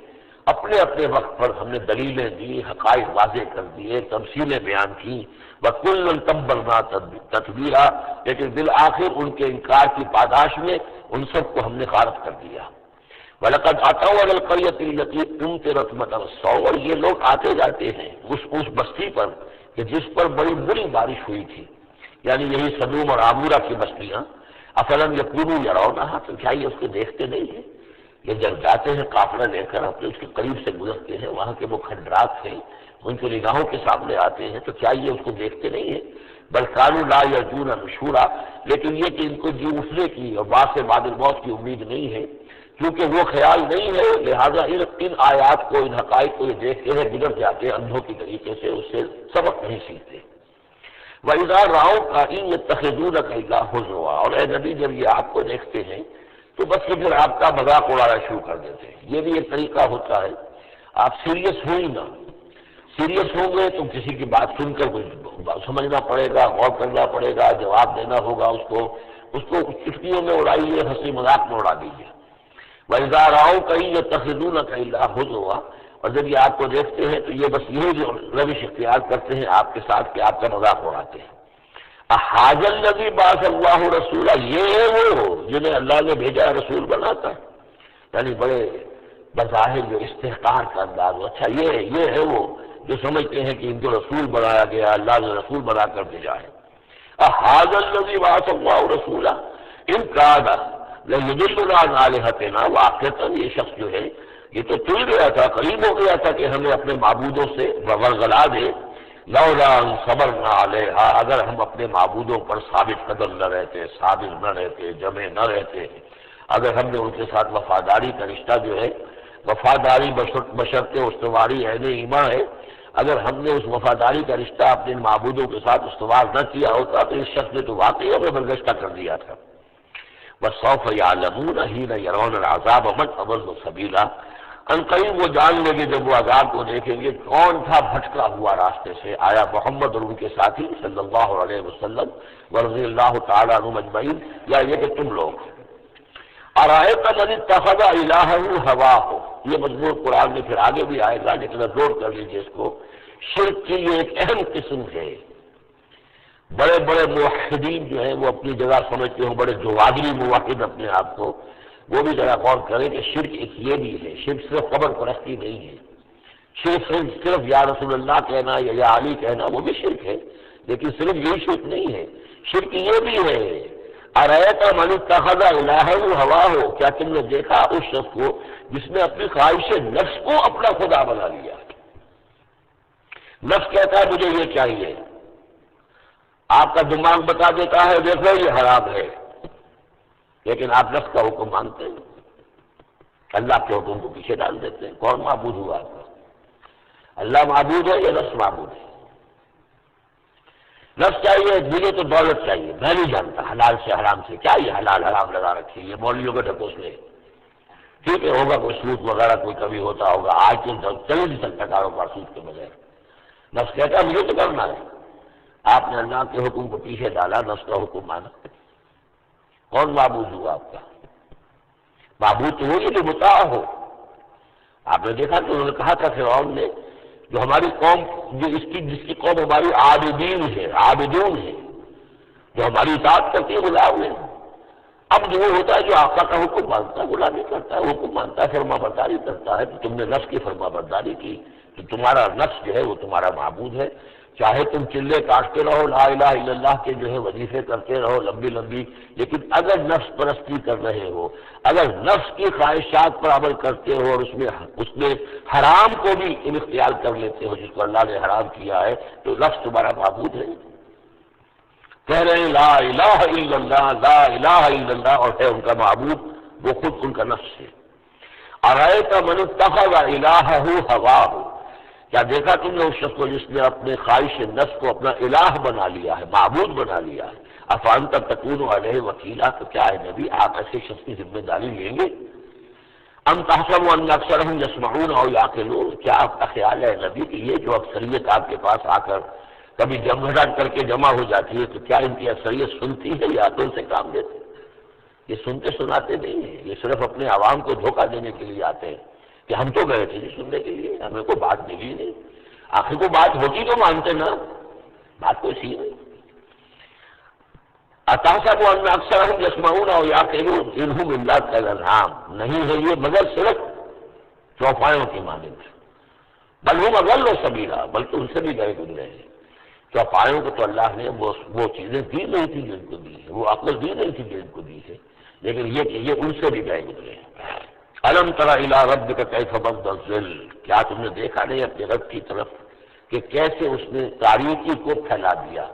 اپنے اپنے وقت پر ہم نے دلیلیں دی، حقائق واضح کر دیے، تمثیلیں بیان کی، وکلا تبرنا تتبیرا، لیکن بالآخر ان کے انکار کی پاداش میں ان سب کو ہم نے غارت کر دیا۔ وَلَقَدْ أَتَوْا عَلَى الْقَرْيَةِ الَّتِي أُمْطِرَتْ مَطَرَ السَّوْءِ، اور یہ لوگ آتے جاتے ہیں اس بستی پر کہ جس پر بڑی بری بارش ہوئی تھی، یعنی یہی سدوم اور عامورہ کی بستیاں۔ افلم یکونوا یرونہا، تو کیا یہ اس کو دیکھتے نہیں ہیں؟ یہ جب جاتے ہیں قافلہ لے کر اپنے اس کے قریب سے گزرتے ہیں، وہاں کے وہ کھنڈرات ہیں ان کی نگاہوں کے سامنے آتے ہیں، تو کیا یہ اس کو دیکھتے نہیں ہیں؟ بل کانوا لا یرجون نشورا، لیکن یہ کہ ان کو جی اٹھنے کی اور بعد سے بعد الموت کی امید نہیں ہے، کیونکہ وہ خیال نہیں ہے، لہذا ان آیات کو، ان حقائق کو یہ دیکھتے ہیں، گزر جاتے ہیں اندھوں کی طریقے سے، اس سے سبق نہیں سیکھتے۔ وَإِذَا رَأَوْكَ إِن يَتَّخِذُونَكَ إِلَّا هُزُوًا، اور اے نبی جب یہ آپ کو دیکھتے ہیں تو بس یہ پھر آپ کا مذاق اڑانا شروع کر دیتے ہیں۔ یہ بھی ایک طریقہ ہوتا ہے، آپ سیریس ہو ہی نہ، سیریس ہوں گے تو کسی کی بات سن کر کچھ سمجھنا پڑے گا، غور کرنا پڑے گا، جواب دینا ہوگا، اس کو چٹکیوں میں اڑائیے، ہنسی مذاق میں اڑا دیجیے۔ وَإِذَا رَأَوْكَ إِن يَتَّخِذُونَكَ إِلَّا هُزُوًا، اور جب یہ آپ کو دیکھتے ہیں تو یہ بس یہی جو روش اختیار کرتے ہیں آپ کے ساتھ کہ آپ کا مذاق اڑاتے ہیں۔ احاذ الذی بعث اللہ رسولا، یہ ہے وہ جنہیں اللہ نے بھیجا رسول بنا کر، یعنی بڑے بظاہر جو استحقار کا انداز ہو، اچھا یہ ہے وہ جو سمجھتے ہیں کہ ان کو رسول بنایا گیا، اللہ نے رسول بنا کر بھیجا ہے۔ احاذ الذی بعث اللہ رسولا ان کان لیضلنا عن آلہتنا، واقعتاً یہ شخص جو ہے یہ تو چل گیا تھا، قریب ہو گیا تھا کہ ہمیں اپنے معبودوں سے ورگلا دے، لولا ان صبرنا علیہا، اگر ہم اپنے معبودوں پر ثابت قدم نہ رہتے، صابر نہ رہتے، جمع نہ رہتے، اگر ہم نے ان کے ساتھ وفاداری کا رشتہ جو ہے، وفاداری بشرط استواری عین ایمان ہے، اگر ہم نے اس وفاداری کا رشتہ اپنے معبودوں کے ساتھ استوار نہ کیا ہوتا تو اس شخص نے تو واقعی ہمیں برگشتہ کر دیا تھا۔ وَسَوْفَ يَعْلَمُونَ حِينَ يَرَوْنَ الْعَذَابَ مَنْ أَضَلُّ سَبِيلًا، ان قریب وہ جان لیں گے جب وہ عذاب کو دیکھیں گے کون تھا بھٹکا ہوا راستے سے، آیا محمد اور ان کے ساتھی صلی اللہ علیہ وسلم ورضی اللہ تعالیٰ عنہم اجمعین، یا یہ کہ تم لوگ۔ أَرَأَيْتَ مَنِ اتَّخَذَ إِلَٰهَهُ هَوَاهُ، یہ مضمون قرآن میں پھر آگے بھی آئے گا، لیکن نوٹ کر لیجیے اس کو، شرک کی یہ ایک اہم قسم ہے۔ بڑے بڑے موحدین جو ہیں وہ اپنی جگہ سمجھتے ہوں، بڑے جوادری موحد اپنے آپ کو، وہ بھی ذرا غور کریں کہ شرک ایک یہ بھی ہے، شرک صرف قبر پرستی نہیں ہے، شرک صرف یا رسول اللہ کہنا یا علی کہنا وہ بھی شرک ہے، لیکن صرف یہی شرک نہیں ہے، شرک یہ بھی ہے۔ أَرَأَيْتَ مَنِ اتَّخَذَ إِلَٰهَهُ هَوَاهُ، کیا تم نے دیکھا اس شخص کو جس نے اپنی خواہش نفس کو اپنا خدا بنا لیا؟ نفس کہتا ہے مجھے یہ چاہیے، آپ کا دماغ بتا دیتا ہے دیکھو یہ حرام ہے، لیکن آپ نفس کا حکم مانتے ہیں، اللہ کے حکم کو پیچھے ڈال دیتے ہیں۔ کون معبود ہوا آپ کا؟ اللہ معبود ہے یا نفس معبود ہے؟ نفس چاہیے، مجھے تو دولت چاہیے، میں نہیں جانتا حلال سے حرام سے، کیا یہ حلال حرام لگا رکھی ہے مولویوں کے ڈھکوسلے، ٹھیک ہے ہوگا کوئی سود وغیرہ کوئی کبھی ہوتا ہوگا، آج تو چل نہیں سکتا کاروبار سود کے بغیر۔ نفس کہتا ہے مجھے تو کرنا ہے، آپ نے اللہ کے حکم کو پیچھے ڈالا، نفس کا حکم مانا۔ کون معبود ہوا آپ کا؟ معبود تو وہی جو مطاع ہو۔ آپ نے دیکھا کہ انہوں نے کہا تھا فرعون نے، جو ہماری قوم جس کی قوم ہماری عابدین ہے، عابدون ہے، جو ہماری اطاعت کرتی ہے غلام ہے۔ اب جو ہوتا ہے جو آقا کا حکم مانتا ہے، غلامی کرتا ہے، حکم مانتا ہے، فرما برداری کرتا ہے، تو تم نے نفس کی فرما برداری کی، تو تمہارا نفس جو ہے وہ تمہارا معبود ہے۔ چاہے تم چلے کاٹتے رہو، لا الہ الا اللہ کے جو ہے وظیفے کرتے رہو لمبی لمبی، لیکن اگر نفس پرستی کر رہے ہو، اگر نفس کی خواہشات پر عمل کرتے ہو اور اس میں حرام کو بھی اختیار کر لیتے ہو جس کو اللہ نے حرام کیا ہے، تو نفس تمہارا معبود ہے۔ کہہ رہے ہیں لا الہ الا اللہ، لا الہ الا اللہ، اور ہے ان کا معبود وہ خود ان کا نفس ہے۔ أَرَأَيْتَ مَنِ اتَّخَذَ إِلَٰهَهُ هَوَاهُ، کیا دیکھا تم نے اس شخص کو جس نے اپنے خواہش نفس کو اپنا الہ بنا لیا ہے، معبود بنا لیا ہے؟ أَفَأَنْتَ تَكُونُ عَلَيْهِ وَكِيلًا، تو کیا ہے نبی آپ ایسے شخص کی ذمہ داری لیں گے؟ أَمْ تَحْسَبُ أَنَّ أَكْثَرَهُمْ يَسْمَعُونَ أَوْ يَعْقِلُونَ، کیا آپ کا خیال ہے نبی کہ یہ جو اکثریت آپ کے پاس آ کر کبھی جمگھٹاٹ کر کے جمع ہو جاتی ہے تو کیا ان کی اکثریت سنتی ہے یا تو ان سے کام لیتے؟ یہ سنتے سناتے نہیں ہیں، یہ صرف اپنے عوام کو دھوکہ دینے کے لیے آتے ہیں کہ ہم تو گئے تھے سننے کے لیے، ہمیں کوئی بات ملی نہیں۔ آخر کو بات ہوتی تو مانتے نا، بات کوئی سی نہیں۔ اتحسب ان اکثرهم یسمعون او یعقلون انهم الا کالانعام، نہیں ہے یہ مگر صرف چوپایوں کی مانند، بل ہم اضل سبیلا، بلکہ ان سے بھی گئے گزرے ہیں۔ چوپایوں کو تو اللہ نے وہ چیزیں دی نہیں تھی جو ان کو دی ہے، وہ عقل دی نہیں تھی جو ان کو دی ہے، لیکن یہ کہ یہ ان سے بھی گئے گزرے ہیں۔ الم تر الی ربک کیف مد الظل، کیا تم نے دیکھا نہیں اپنے رب کی طرف کہ کیسے اس نے تاریکی کو پھیلا دیا؟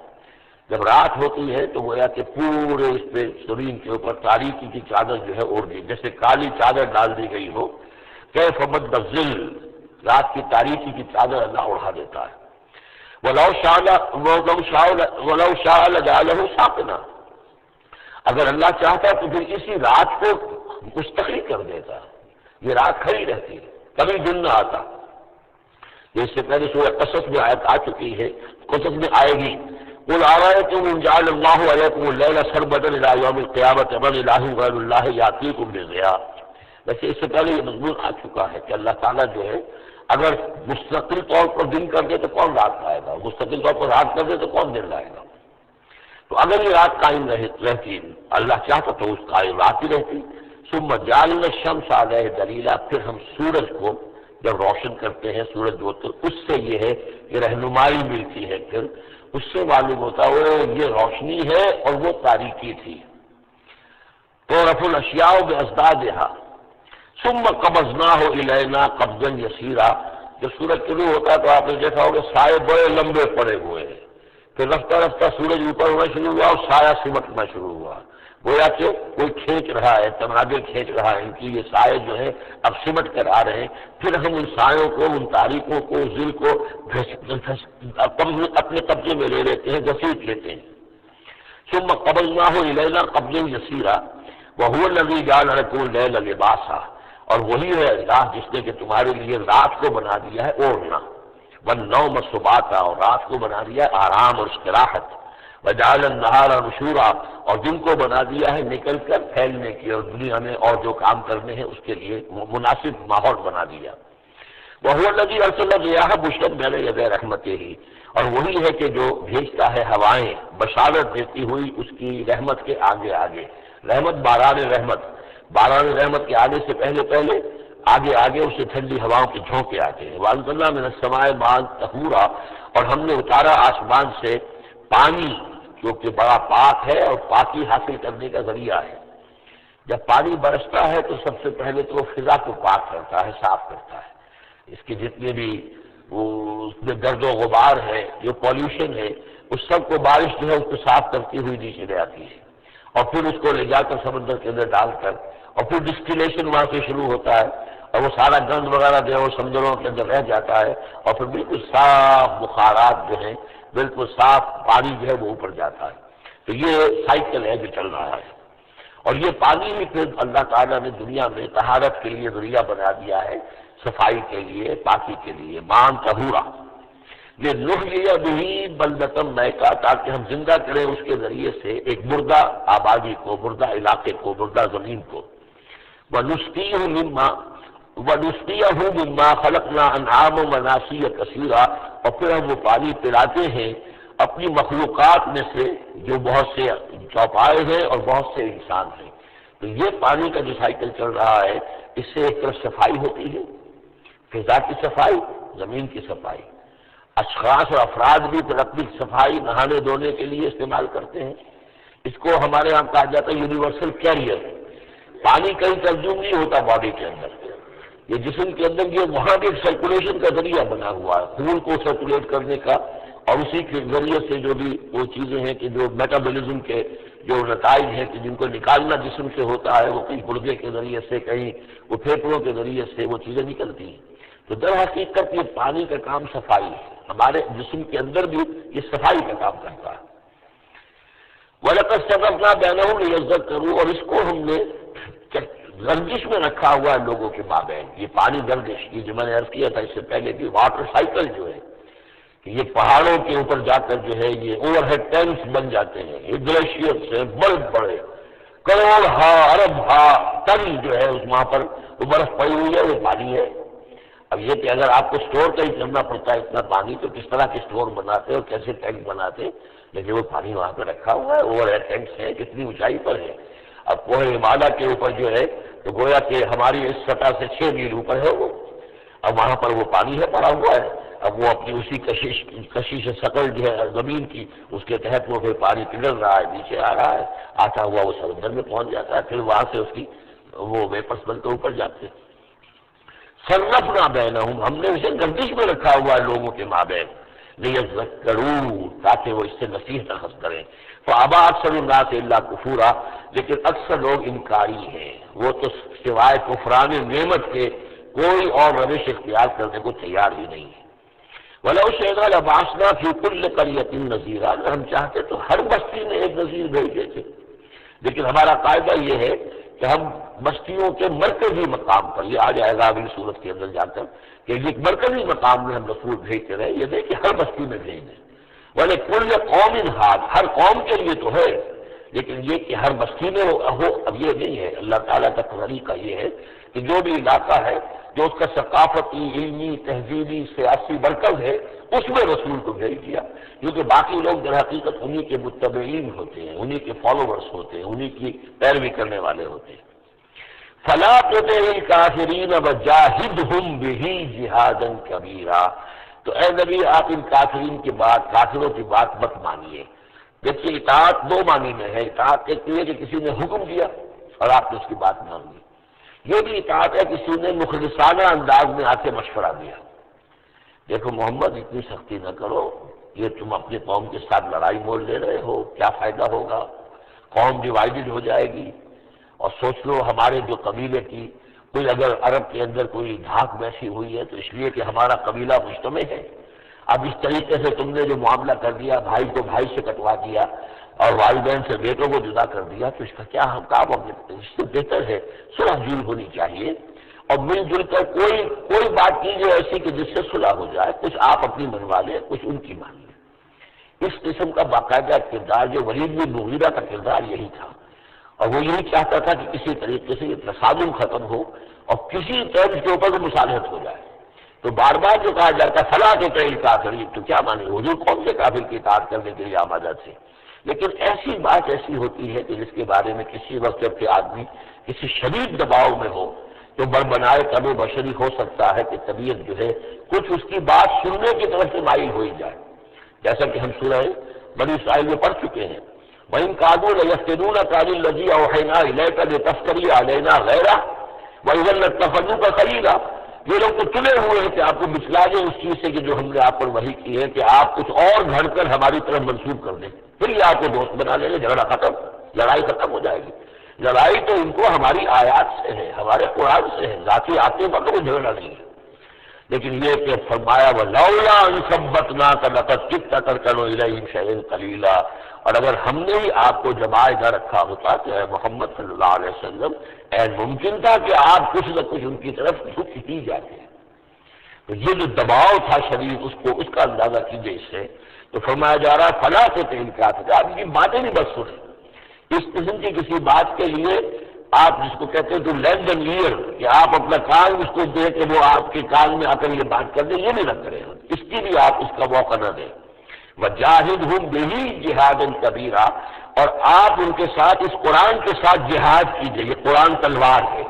جب رات ہوتی ہے تو گویا کہ پورے اس پہ زمین کے اوپر تاریکی کی چادر جو ہے اوڑھ دی، جیسے کالی چادر ڈال دی گئی ہو۔ کیف مد الظل، رات کی تاریکی کی چادر اللہ اڑا دیتا ہے۔ وَلَوْ شَاءَ لَجَعَلَهُ سَاكِنًا، اگر اللہ چاہتا تو پھر اسی رات کو مستقل کر دیتا، یہ رات کھڑی رہتی، کبھی دن نہ آتا۔ اس سے پہلے سورہ قصص میں آیت آ چکی ہے، قصص میں آئے گی، قُلْ أَرَأَيْتُمْ إِنْ جَعَلَ اللَّهُ عَلَيْكُمُ اللَّيْلَ سَرْمَدًا إِلَىٰ يَوْمِ الْقِيَامَةِ مَنْ إِلَٰهٌ غَيْرُ اللَّهِ يَأْتِيكُمْ بِضِيَاءٍ۔ ویسے اس سے پہلے یہ مضمون آ چکا ہے کہ اللہ تعالیٰ جو ہے اگر مستقل طور پر دن کر دے تو کون رات لائے گا، مستقل طور پر رات کر دے تو کون دن لائے گا؟ تو اگر یہ رات قائم رہتی، اللہ چاہتا تو اس قائم رات ہی رہتی۔ ثم جعلنا الشمس علیہ دلیلا، پھر ہم سورج کو جب روشن کرتے ہیں، سورج جو تو اس سے یہ ہے کہ رہنمائی ملتی ہے، پھر اس سے معلوم ہوتا ہے یہ روشنی ہے اور وہ تاریکی تھی۔ تو رفع الاشیاء بازدادها ثم قبضناہ الینا قبضا یسیرا، جب سورج طلوع ہوتا ہے تو آپ نے دیکھا ہوگا سائے بڑے لمبے پڑے ہوئے ہیں، پھر رفتہ رفتہ سورج اوپر ہونا شروع ہوا اور سایہ سمٹنا شروع ہوا، گویا کہ کوئی کھینچ رہا ہے، تناظر کھینچ رہا ہے، ان کی یہ سائے جو ہے اب سمٹ کر آ رہے ہیں، پھر ہم ان سایوں کو، ان تاریخوں کو، ذل کو اپنے قبضے میں لے لیتے ہیں، گھسیٹ لیتے ہیں۔ ثم قبضناہ الینا قبضا یسیرا وهو الذی جعل لکم اللیل لباسا، اور وہی ہے اللہ جس نے کہ تمہارے لیے رات کو بنا دیا ہے اوڑھنا، والنوم سباتا، اور رات کو بنا دیا ہے آرام اور استراحت، وجعل النہار نشورا، اور دن کو بنا دیا ہے نکل کر پھیلنے کی اور دنیا میں اور جو کام کرنے ہیں اس کے لیے مناسب ماحول بنا دیا۔ وهو الذی ارسل الرياح بشرا بین یدی رحمتہ، اور وہی ہے کہ جو بھیجتا ہے ہوائیں بشارت دیتی ہوئی اس کی رحمت کے آگے آگے، رحمت باران رحمت، باران رحمت کے آنے سے پہلے پہلے آگے آگے اسے ٹھنڈی ہواؤں کے جھونکے آتے ہیں۔ وَأَنزَلْنَا مِنَ السَّمَاءِ مَاءً طَهُورًا، اور ہم نے اتارا آسمان سے پانی جو کہ بڑا پاک ہے اور پاکی حاصل کرنے کا ذریعہ ہے۔ جب پانی برستا ہے تو سب سے پہلے تو وہ فضا کو پاک کرتا ہے، صاف کرتا ہے، اس کے جتنے بھی اس میں گرد و غبار ہے، جو پولیوشن ہے، اس سب کو بارش جو ہے اس کو صاف کرتی ہوئی نیچے لے آتی ہے، اور پھر اس کو لے جا کر سمندر کے اندر ڈال کر، اور پھر ڈسٹیلیشن وہاں سے شروع ہوتا ہے، اور وہ سارا گند وغیرہ جو ہے وہ سمندروں کے اندر رہ جاتا ہے، اور پھر بالکل صاف بخارات جو ہیں، بالکل صاف پانی جو ہے وہ اوپر جاتا ہے۔ تو یہ سائیکل ہے جو چل رہا ہے، اور یہ پانی ہی پھر اللہ تعالیٰ نے دنیا میں طہارت کے لیے ذریعہ بنا دیا ہے، صفائی کے لیے، پاکی کے لیے، مان طہورا لنحیی بہ بلدۃ میتا، تاکہ ہم زندہ کریں اس کے ذریعے سے ایک مردہ آبادی کو، مردہ علاقے کو، مردہ زمین کو۔ ونسقیہ مما خلقنا انعاما واناسیا کثیرا، اور پھر ہم وہ پانی پلاتے ہیں اپنی مخلوقات میں سے جو بہت سے چوپائے ہیں اور بہت سے انسان ہیں۔ تو یہ پانی کا جو سائیکل چل رہا ہے، اس سے ایک طرف صفائی ہوتی ہے، فضا کی صفائی، زمین کی صفائی، اشخاص اور افراد بھی پھر اپنی صفائی نہانے دھونے کے لیے استعمال کرتے ہیں۔ اس کو ہمارے یہاں کہا جاتا ہے یونیورسل کیریئر۔ پانی کہیں کنزیوم نہیں ہوتا باڈی کے اندر، یہ جسم کے اندر یہ وہاں بھی سرکولیشن کا ذریعہ بنا ہوا ہے، خون کو سرکولیٹ کرنے کا، اور اسی کے ذریعے سے جو بھی وہ چیزیں ہیں کہ جو میٹابولزم کے جو نتائج ہیں کہ جن کو نکالنا جسم سے ہوتا ہے، وہ کہیں گردے کے ذریعے سے، کہیں وہ پھیپھڑوں کے ذریعے سے وہ چیزیں نکلتی ہیں۔ تو در حقیقت یہ پانی کا کام صفائی ہے، ہمارے جسم کے اندر بھی یہ صفائی کا کام کرتا ہے۔ وَلَقَدْ صَرَّفْنَا بَيْنَهُمْ لِيَذَّكَّرُوا، اور اس کو ہم نے گردش میں رکھا ہوا ہے لوگوں کے مابین، یہ پانی گردش کی جو میں نے عرض کیا تھا اس سے پہلے بھی، واٹر سائیکل جو ہے کہ یہ پہاڑوں کے اوپر جا کر جو ہے یہ اوور ہیڈ ٹینکس بن جاتے ہیں، یہ گلیشیئر سے بڑے بڑے کروڑ ارب ٹن جو ہے اس وہاں پر وہ برف پڑی ہوئی ہے، وہ پانی ہے۔ اب یہ کہ اگر آپ کو اسٹور کا ہی کرنا پڑتا ہے اتنا پانی، تو کس طرح کے اسٹور بناتے اور کیسے ٹینک بناتے، لیکن وہ پانی وہاں پہ رکھا ہوا ہے، اوور ہیڈ ٹینکس ہیں، کتنی اونچائی پر ہے۔ اب کوہ ہمالیہ کے اوپر جو ہے تو گویا کہ ہماری اس سطح سے 6 میل اوپر ہے وہ، اب وہاں پر وہ پانی ہے پڑا ہوا ہے، اب وہ اپنی اسی کشش ثقل جو ہے زمین کی، اس کے تحت وہ پھر پانی پگھل رہا ہے، نیچے آ رہا ہے، آتا ہوا وہ سمندر میں پہنچ جاتا ہے، پھر وہاں سے اس کی وہ ویپرس بن کے اوپر جاتے ہیں۔ صرفنا بینہم، ہم نے اسے گردش میں رکھا ہوا ہے لوگوں کے مابین، لیذکروا، تاکہ وہ اس سے نصیحت اخذ کریں۔ فابى اکثر الناس الا کفورا، لیکن اکثر لوگ انکاری ہیں، وہ تو سوائے کفران نعمت کے کوئی اور روش اختیار کرنے کو تیار ہی نہیں ہے۔ وَلَوْ شِئْنَا لَبَعَثْنَا فِي كُلِّ قَرْيَةٍ نَذِيرًا، اگر ہم چاہتے تو ہر بستی میں ایک نذیر بھیج دیتے، لیکن ہمارا قاعدہ یہ ہے کہ ہم بستیوں کے مرکزی مقام پر، یہ آ جائے گا اگلی صورت کے اندر جا کر، کہ ایک مرکزی مقام میں ہم رسول بھیجتے رہے، یہ نہیں کہ ہر بستی میں بھیج دیں۔ وَلِكُلِّ قَوْمٍ هَادٍ، ہر قوم کے لیے تو ہے، لیکن یہ کہ ہر بستی میں ہو، اب یہ نہیں ہے۔ اللہ تعالیٰ کا طریقہ یہ ہے کہ جو بھی علاقہ ہے، جو اس کا ثقافتی، علمی، تہذیبی، سیاسی مرکز ہے، اس میں رسول کو بھیج دیا، کیونکہ باقی لوگ در حقیقت انہی کے متبعین ہوتے ہیں، انہی کے فالوورز ہوتے ہیں، انہی کی پیروی کرنے والے ہوتے ہیں۔ فَلَا تُطِعِ الْكَافِرِينَ وَجَاهِدْهُمْ بِهِ جِهَادًا كَبِيرًا، تو اے نبی آپ ان کافرین کی بات، کافروں کی بات مت مانیے۔ دیکھیے اطاعت دو معنی میں ہے، اطاعت ایک یہ کہ کسی نے حکم دیا اور آپ نے اس کی بات مان لی، یہ بھی اطاعت ہے کسی نے مخلصانہ انداز میں آ کے مشورہ دیا، دیکھو محمد اتنی سختی نہ کرو، یہ تم اپنی قوم کے ساتھ لڑائی مول لے رہے ہو، کیا فائدہ ہوگا، قوم ڈیوائیڈڈ ہو جائے گی، اور سوچ لو ہمارے جو قبیلے کی کوئی اگر عرب کے اندر کوئی دھاک بیٹھی ہوئی ہے تو اس لیے کہ ہمارا قبیلہ مجتمع ہے، اب اس طریقے سے تم نے جو معاملہ کر دیا، بھائی کو بھائی سے کٹوا دیا اور والدین سے بیٹوں کو جدا کر دیا، تو اس کا کیا ہم کام، اس سے بہتر ہے صلح جل ہونی چاہیے، اور مل جل کر کوئی بات کیجیے ایسی کہ جس سے صلح ہو جائے، کچھ آپ اپنی منوا لیں، کچھ ان کی مان لیں۔ اس قسم کا باقاعدہ کردار جو ولید بن مغیرہ کا کردار یہی تھا، اور وہ یہی چاہتا تھا کہ کسی طریقے سے یہ تصادم ختم ہو اور کسی طرز کے اوپر مصالحت ہو جائے۔ تو بار بار جو کہا جاتا ہے فلاں تو تیل کافر، تو کیا مانے حضور کون سے کافر کی اطاعت کرنے کے لیے آمادہ تھے، لیکن ایسی بات ایسی ہوتی ہے کہ جس کے بارے میں کسی وقت جب کہ آدمی کسی شدید دباؤ میں ہو تو بربنائے طبع بشری ہو سکتا ہے کہ طبیعت جو ہے کچھ اس کی بات سننے کی طرف سے مائل ہو ہی جائے، جیسا کہ ہم سورہ بنی اسرائیل میں پڑھ چکے ہیں، وَإِن كَادُوا لَيَفْتِنُونَكَ عَنِ الَّذِي أَوْحَيْنَا إِلَيْكَ لِتَفْتَرِيَ عَلَيْنَا غَيْرَهُ وَإِذًا لَّاتَّخَذُوكَ خَلِيلًا، یہ لوگ تو تلے ہوئے ہیں کہ آپ کو بچلا دیں اس چیز سے کہ جو ہم نے آپ پر وحی کی ہے، کہ آپ کچھ اور گھڑ کر ہماری طرف منسوب کر دیں، پھر یہ آپ کو دوست بنا لیں گے، جھگڑا ختم، لڑائی ختم ہو جائے گی۔ لڑائی تو ان کو ہماری آیات سے ہے، ہمارے قرآن سے ہے، ذاتی آتے پر کوئی جھگڑا نہیں ہے، لیکن یہ کہ فرمایا وَلَوْلَا أَن ثَبَّتْنَاكَ لَقَدْ كِدتَّ تَرْكَنُ إِلَيْهِمْ شَيْئًا قَلِيلًا، اور اگر ہم نے ہی آپ کو جمائے نہ رکھا ہوتا تو اے محمد صلی اللہ علیہ وسلم ممکن تھا کہ آپ کچھ نہ کچھ ان کی طرف جھک ہی جاتے۔ تو یہ جو دباؤ تھا شدید، اس کا اندازہ کیجیے اس سے، تو فرمایا جا رہا ہے فلاں سے تیل کیا تھا، آپ کی باتیں نہیں بس سنیں، اس قسم کی کسی بات کے لیے آپ جس کو کہتے ہیں تو لینڈ اینڈ ایئر، کہ آپ اپنا کان اس کو دیں کہ وہ آپ کے کان میں آ کر یہ بات کر دیں، یہ نہیں نہ کریں، اس کی بھی آپ اس کا موقع نہ دیں۔ وَجَاهِدْهُمْ بِهِ جِهَادًا كَبِيرًا، اور آپ ان کے ساتھ اس قرآن کے ساتھ جہاد کیجیے، یہ قرآن تلوار ہے،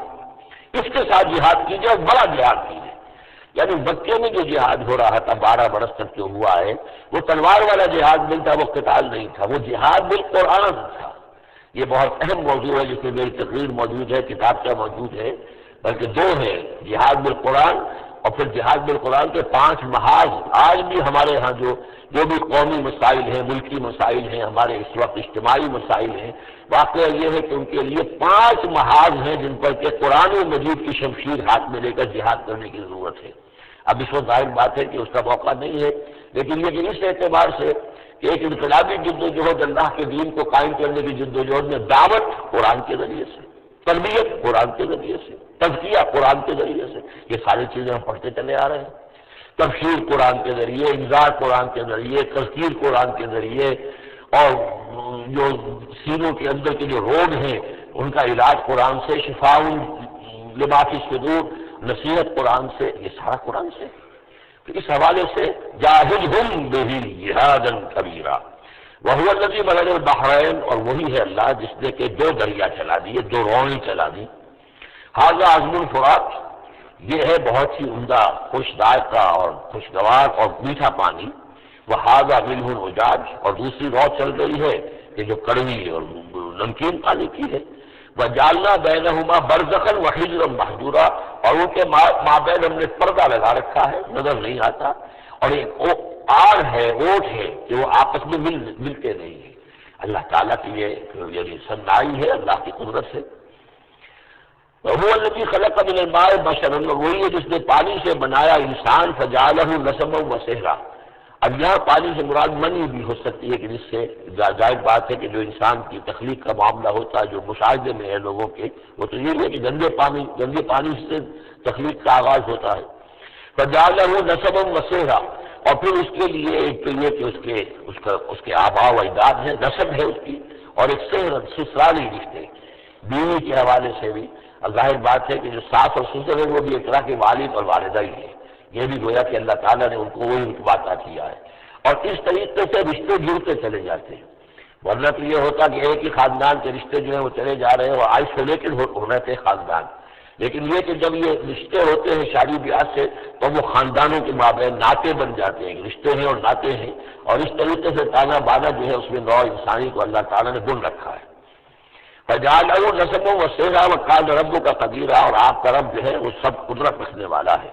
اس کے ساتھ جہاد کیجیے اور بڑا جہاد کیجیے، یعنی مکے میں جو جہاد ہو رہا تھا 12 برس تک جو ہوا ہے، وہ تلوار والا جہاد نہیں تھا، وہ قتال نہیں تھا، وہ جہاد بالقرآن تھا۔ یہ بہت اہم موضوع ہے جس میں میری تقریر موجود ہے، کتاب کا موجود ہے، بلکہ دو ہے، جہاد بالقرآن اور پھر جہاد بالقرآن کے 5 محاذ۔ آج بھی ہمارے ہاں جو بھی قومی مسائل ہیں، ملکی مسائل ہیں، ہمارے اس وقت اجتماعی مسائل ہیں، واقعہ یہ ہے کہ ان کے لیے 5 محاذ ہیں جن پر کہ قرآن مجید کی شمشیر ہاتھ میں لے کر جہاد کرنے کی ضرورت ہے۔ اب اس وقت ظاہر بات ہے کہ اس کا موقع نہیں ہے، لیکن یہ کہ اس اعتبار سے کہ ایک انقلابی جد و جہد اللہ کے دین کو قائم کرنے کی جد و جہد میں دعوت قرآن کے ذریعے سے، تربیت قرآن کے ذریعے سے، تزکیہ قرآن کے ذریعے سے، یہ ساری چیزیں ہم پڑھتے چلے آ رہے ہیں۔ تفسیر قرآن کے ذریعے، انذار قرآن کے ذریعے، تذکیر قرآن کے ذریعے، اور جو سینوں کے اندر کے جو روگ ہیں ان کا علاج قرآن سے، شفاء لما فی الصدور، نصیحت قرآن سے، یہ سارا قرآن سے۔ تو اس حوالے سے جاہدہم بہ جہادا کبیرا وہو الذی مرج البحرین، اور وہی ہے اللہ جس نے کہ دو دریا چلا دیے، دو روئیں چلا دی۔ ھذا عذب فرات، یہ ہے بہت ہی عمدہ خوش ذائقہ اور خوشگوار اور میٹھا پانی۔ وھذا ملح اجاج، اور دوسری رو چل رہی ہے کہ جو کڑوی اور نمکین پانی کی ہے۔ وجعلنا بینہما برزخا وحجرا محجورا، اور ان کے مابین ہم نے پردہ لگا رکھا ہے، نظر نہیں آتا، اور ایک آڑ ہے، اوٹ ہے کہ وہ آپس میں ملتے نہیں ہیں۔ اللہ تعالیٰ کی یہ یعنی صنعائی ہے، اللہ کی قدرت ہے۔ وهو الذی خلق من الماء بشرا، وہی ہے جس نے پانی سے بنایا انسان، فجعلہ نسبا وصہرا۔ اب یہاں پانی سے مراد منی بھی ہو سکتی ہے کہ جس سے ظاہر بات ہے کہ جو انسان کی تخلیق کا معاملہ ہوتا ہے، جو مشاہدے میں ہے لوگوں کے، وہ تو یہ ہے کہ گندے پانی سے تخلیق کا آغاز ہوتا ہے۔ فجعلہ نسبا وصہرا، اور پھر اس کے لیے ایک تو یہ کہ اس کے آباء و اجداد ہیں، نسب ہے اس کی، اور ایک سسرالی رشتے، بیوی کے حوالے سے بھی ظاہر بات ہے کہ جو ساس اور سسر ہے وہ بھی ایک طرح کے والد اور والدہ ہی ہے، یہ بھی گویا کہ اللہ تعالیٰ نے ان کو وہی رتبہ عطا کیا ہے، اور اس طریقے سے رشتے جڑتے چلے جاتے ہیں۔ ورنہ تو یہ ہوتا کہ ایک ہی خاندان کے رشتے جو ہیں وہ چلے جا رہے ہیں، وہ آئسولیٹڈ ہو رہے تھے خاندان، لیکن یہ کہ جب یہ رشتے ہوتے ہیں شادی بیاہ سے تو وہ خاندانوں کے مابین ناطے بن جاتے ہیں، رشتے ہیں اور ناطے ہیں، اور اس طریقے سے تانا بانا جو ہے اس میں نوع انسانی کو اللہ تعالیٰ نے بن رکھا ہے۔ فجعلہ نسبا وصہرا وکان ربک قدیرا، اور آپ کا رب جو ہے وہ سب قدرت رکھنے والا ہے۔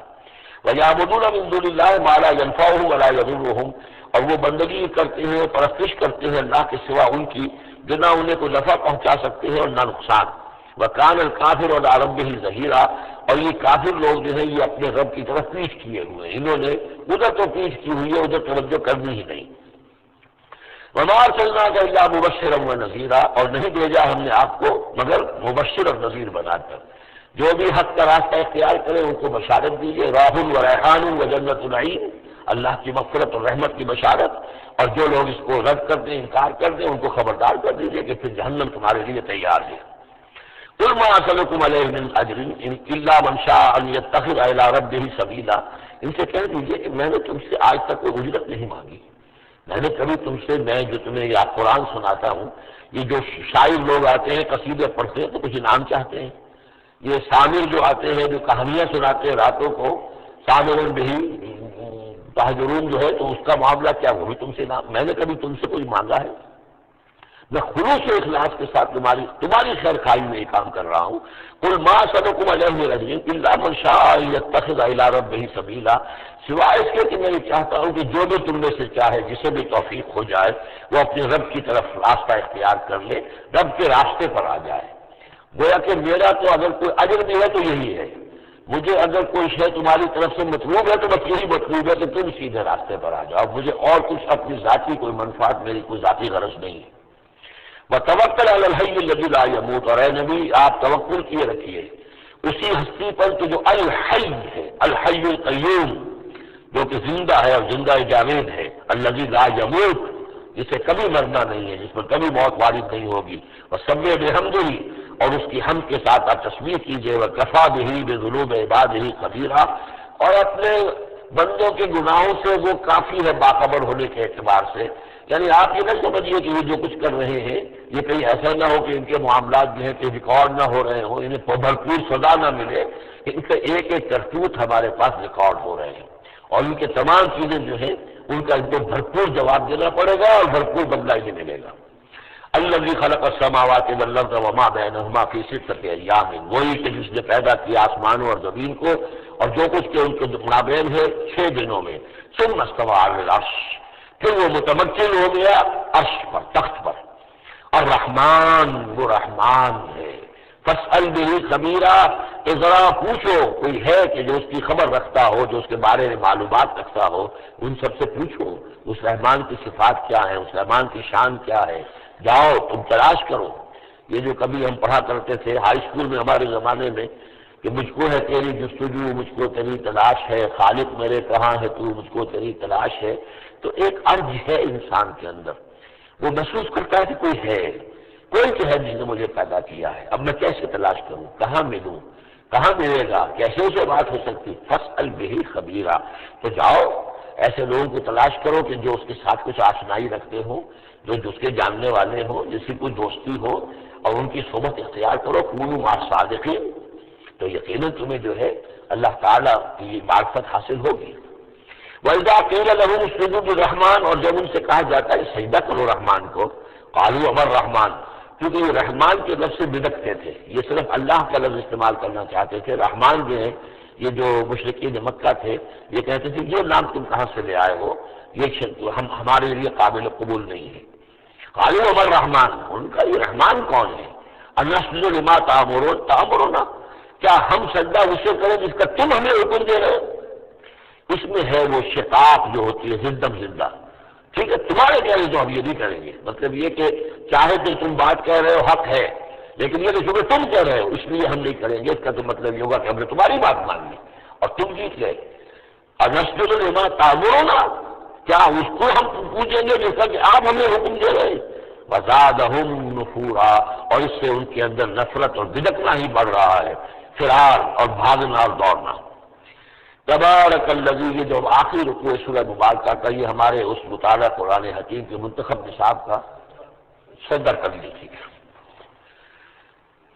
ویعبدون من دون اللہ ما لا ینفعهم ولا یضرهم، اور وہ بندگی کرتے ہیں، پرستش کرتے ہیں اللہ کے سوا ان کی جو نہ انہیں کوئی نفع پہنچا سکتے ہیں اور نہ نقصان۔ وکان الکافر علی ربہ ظہیرا، اور یہ کافر لوگ جو ہیں یہ اپنے رب کی طرف پیٹھ کیے ہوئے ہیں، انہوں نے ادھر تو پیٹھ کی ہوئی ہے، ادھر توجہ کرنی ہی نہیں۔ وما ارسلناک الا مبشرا ونذیرا، اور نہیں بھیجا ہم نے آپ کو مگر مبشر اور نذیر بنا کر، جو بھی حق کا راستہ اختیار کرے ان کو بشارت دیجیے، راح و ریحان و جنت النعیم، اللہ کی مغفرت اور رحمت کی بشارت، اور جو لوگ اس کو رد کر دیں، انکار کر دیں، ان کو خبردار کر دیجیے کہ پھر جہنم تمہارے لیے تیار ہے۔ قل ما اسألکم علیہ من اجر الا من شاء ان یتخذ الی ربہ سبیلا، ان سے کہہ دیجیے کہ میں نے تم سے آج تک کوئی اجرت نہیں مانگی، میں نے کبھی تم سے، میں جو تمہیں یا قرآن سناتا ہوں، یہ جو شاعر لوگ آتے ہیں قصیدے پڑھتے ہیں تو کچھ انعام چاہتے ہیں، یہ سامر جو آتے ہیں جو کہانیاں سناتے ہیں راتوں کو، سامر بھی تہجرون جو ہے، تو اس کا معاملہ کیا، وہ بھی تم سے انعام، میں نے کبھی تم سے کچھ مانگا ہے؟ میں خلوص و اخلاص کے ساتھ تمہاری خیر خواہی میں یہ کام کر رہا ہوں۔ قل ما اسألکم علیہ من اجر الا من شاء ان یتخذ الی ربہ سبیلا، سوائے اس کے کہ میں یہ چاہتا ہوں کہ جو بھی تم میں سے چاہے، جسے بھی توفیق ہو جائے، وہ اپنے رب کی طرف راستہ اختیار کر لے، رب کے راستے پر آ جائے۔ گویا کہ میرا تو اگر کوئی اجر بھی ہے تو یہی ہے، مجھے اگر کوئی شے تمہاری طرف سے مطلوب ہے تو بس یہی مطلوب ہے کہ تم سیدھے راستے پر آ جاؤ، مجھے اور کچھ اپنی ذاتی کوئی منفعت، میری کوئی ذاتی غرض نہیں ہے۔ وتوکل علی الحی الذی لا یموت، اور اے نبی آپ توکل کیے رکھیے اسی ہستی پر کہ جو الحی ہے، الحی القیوم، جو کہ زندہ ہے اور زندہ جاوید ہے، الذی لا یموت، جسے کبھی مرنا نہیں ہے، جس پر کبھی موت وارد نہیں ہوگی، وسبح بحمدہ، اور اس کی حمد کے ساتھ آپ تسبیح کیجیے، وکفیٰ بہ بذنوب عبادہ خبیرا، اور اپنے بندوں کے گناہوں سے وہ کافی ہے باخبر ہونے کے اعتبار سے۔ یعنی آپ یہ نہ سمجھیے کہ یہ جو کچھ کر رہے ہیں یہ کہیں ایسا نہ ہو کہ ان کے معاملات جو ہیں کہ ریکارڈ نہ ہو رہے ہوں، انہیں بھرپور سزا نہ ملے، ان کا ایک ایک کرتوت ہمارے پاس ریکارڈ ہو رہے ہیں، اور ان کے تمام چیزیں جو ہیں ان کا ان کو بھرپور جواب دینا پڑے گا اور بھرپور بدلہ انہیں ملے گا۔ الذی خلق السماوات والارض وما بینہما فی ستۃ ایام، وہی کہ جس نے پیدا کیا آسمانوں اور زمین کو اور جو کچھ کہ ان کے مابین ہے 6 دنوں میں، ثم استوى علی العرش، پھر وہ متمکن ہو گیا عرش پر، تخت پر۔ الرحمن، وہ رحمان ہے۔ فاسأل به خبیرا، کہ ذرا پوچھو، کوئی ہے کہ جو اس کی خبر رکھتا ہو، جو اس کے بارے میں معلومات رکھتا ہو، ان سب سے پوچھو اس رحمان کی صفات کیا ہے، اس رحمان کی شان کیا ہے، جاؤ تم تلاش کرو۔ یہ جو کبھی ہم پڑھا کرتے تھے ہائی اسکول میں ہمارے زمانے میں، کہ مجھ کو ہے تیری جستجو، مجھ کو تیری تلاش ہے، خالق میرے کہاں ہے تو، مجھ کو تیری تلاش ہے. تو ایک عرض ہے انسان کے اندر، وہ محسوس کرتا ہے کہ کوئی ہے، کوئی تو ہے جس نے مجھے پیدا کیا ہے. اب میں کیسے تلاش کروں، کہاں ملوں، کہاں ملے گا، کیسے اسے بات ہو سکتی؟ فاسأل بہ خبیرا، تو جاؤ ایسے لوگوں کو تلاش کرو کہ جو اس کے ساتھ کچھ آشنائی رکھتے ہوں، جو اس کے جاننے والے ہوں، جس کی کوئی دوستی ہو، اور ان کی صحبت اختیار کرو. کونوا مع الصادقین، تو یقیناً تمہیں جو ہے اللہ تعالیٰ کی معرفت حاصل ہوگی. وَإِذَا قِيلَ لَهُمُ اسْجُدُوا لِلرَّحْمَٰنِ، اور جب ان سے کہا جاتا ہے سجدہ کرو رحمان کو، قالوا وما الرحمن، کیونکہ یہ رحمان کے لفظ سے بدعتے تھے، یہ صرف اللہ کا لفظ استعمال کرنا چاہتے تھے. رحمان جو ہے، یہ جو مشرکین مکہ تھے یہ کہتے تھے یہ نام تم کہاں سے لے آئے ہو، یہ ہمارے لیے قابل قبول نہیں ہے. قالوا وما الرحمن، ان کا یہ رحمان کون ہے؟ انسجد لما تأمرنا، کیا ہم سجدہ اسے کریں جس کا تم ہمیں حکم دے رہے ہو؟ اس میں ہے وہ شقاق جو ہوتی ہے زندم زندہ. ٹھیک ہے، تمہارے کہنے تو ہم یہ نہیں کریں گے، مطلب یہ کہ چاہے تو تم بات کہہ رہے ہو حق ہے، لیکن یہ کہ چونکہ تم کہہ رہے ہو اس لیے ہم نہیں کریں گے. اس کا تو مطلب یہ ہوگا کہ ہم نے تمہاری بات مان لی اور تم جیت گئے. انسجد لما تأمرنا، کیا اس کو ہم پوچھیں گے جیسا کہ آپ ہمیں حکم دے رہے ہیں؟ وزادہم نفورا، اور اس سے ان کے اندر نفرت اور بدکنا ہی بڑھ رہا ہے، فرار اور بھاگنا اور دوڑنا. تبارک الذی، یہ جو آخری رکوع سورہ مبارکہ کا، یہ ہمارے اس مطالعہ قرآن حکیم کے منتخب نصاب کا صدر کر لی تھی.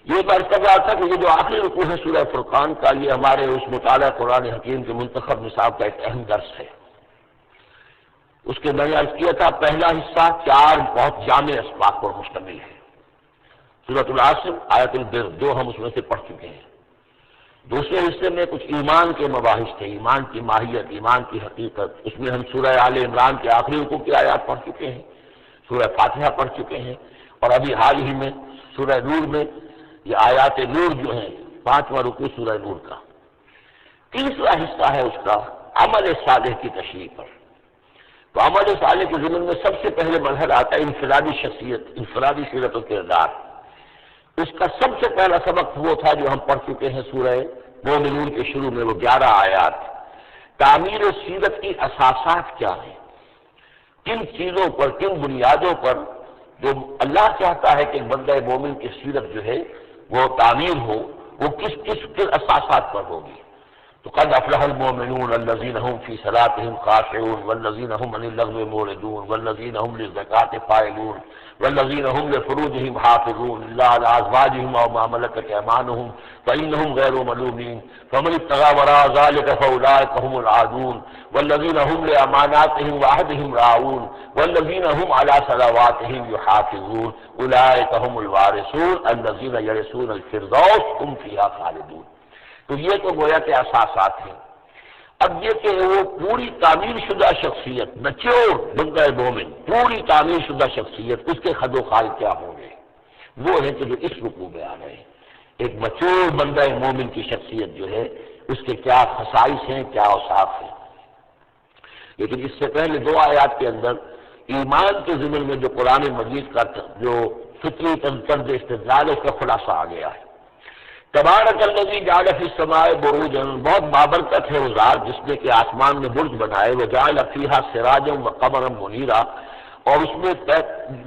یہ بات کر رہا تھا کہ یہ جو آخری رکوع ہے سورہ فرقان کا، یہ ہمارے اس مطالعہ قرآن حکیم کے منتخب نصاب کا ایک اہم درس ہے. اس کے میں نے عرض کیا تھا پہلا حصہ 4 بہت جامع اسباق پر مشتمل ہے. سورۃ العصر، آیت البر، جو ہم اس میں سے پڑھ چکے ہیں. دوسرے حصے میں کچھ ایمان کے مباحث تھے، ایمان کی ماہیت، ایمان کی حقیقت. اس میں ہم سورہ آل عمران کے آخری رکوع کی آیات پڑھ چکے ہیں، سورہ فاتحہ پڑھ چکے ہیں، اور ابھی حال ہی میں سورہ نور میں یہ آیات نور جو ہیں 5واں رکوع سورہ نور کا. تیسرا حصہ ہے اس کا عمل صالح کی تشریح پر. تو عمل صالح کے ضمن میں سب سے پہلے مرحلہ آتا ہے انفرادی شخصیت، انفرادی سیرت و کردار. اس کا سب سے پہلا سبق وہ تھا جو ہم پڑھ چکے ہیں سورہ مومنون کے شروع میں، وہ 11 آیات. تعمیر سیرت کی اساسات کیا ہیں، کن چیزوں پر، کن بنیادوں پر جو اللہ چاہتا ہے کہ ایک بندہ مومن کی سیرت جو ہے وہ تعمیر ہو، وہ کس اساسات پر ہوگی. تو قد افلح المؤمنون الذين هم في صلاتهم خاشعون والذين هم عن اللغو معرضون والذين هم للزكاة فاعلون والذين هم لفروجهم حافظون إلا على أزواجهم أو ما ملكت أيمانهم فإنهم غير ملومين فمن ابتغى وراء ذلك فأولئك هم العادون والذين هم لأماناتهم وعهدهم راعون والذين هم على صلواتهم يحافظون أولئك هم الوارثون الذين يرثون الفردوس هم فيها خالدون. تو یہ تو گویا کے اساسات ہیں. اب یہ کہ وہ پوری تعمیر شدہ شخصیت، میچور بندہ مومن، پوری تعمیر شدہ شخصیت، اس کے خد و خال کیا ہوں گے، وہ ہے کہ جو اس رکوع میں آ رہے ہیں. ایک میچور بندہ مومن کی شخصیت جو ہے اس کے کیا خصائص ہیں، کیا اوصاف ہیں. لیکن اس سے پہلے 2 آیات کے اندر ایمان کے ضمن میں جو قرآن مجید کا جو فطری طرز استدلال ہے اس کا خلاصہ آ گیا ہے. تبارک الذی جعل فی السماء بروجا، بہت بابرکت ہے وہ ذات جس نے کہ آسمان میں برج بنائے، وجعل فیہا سراجا وقمرا منیرا، اور اس میں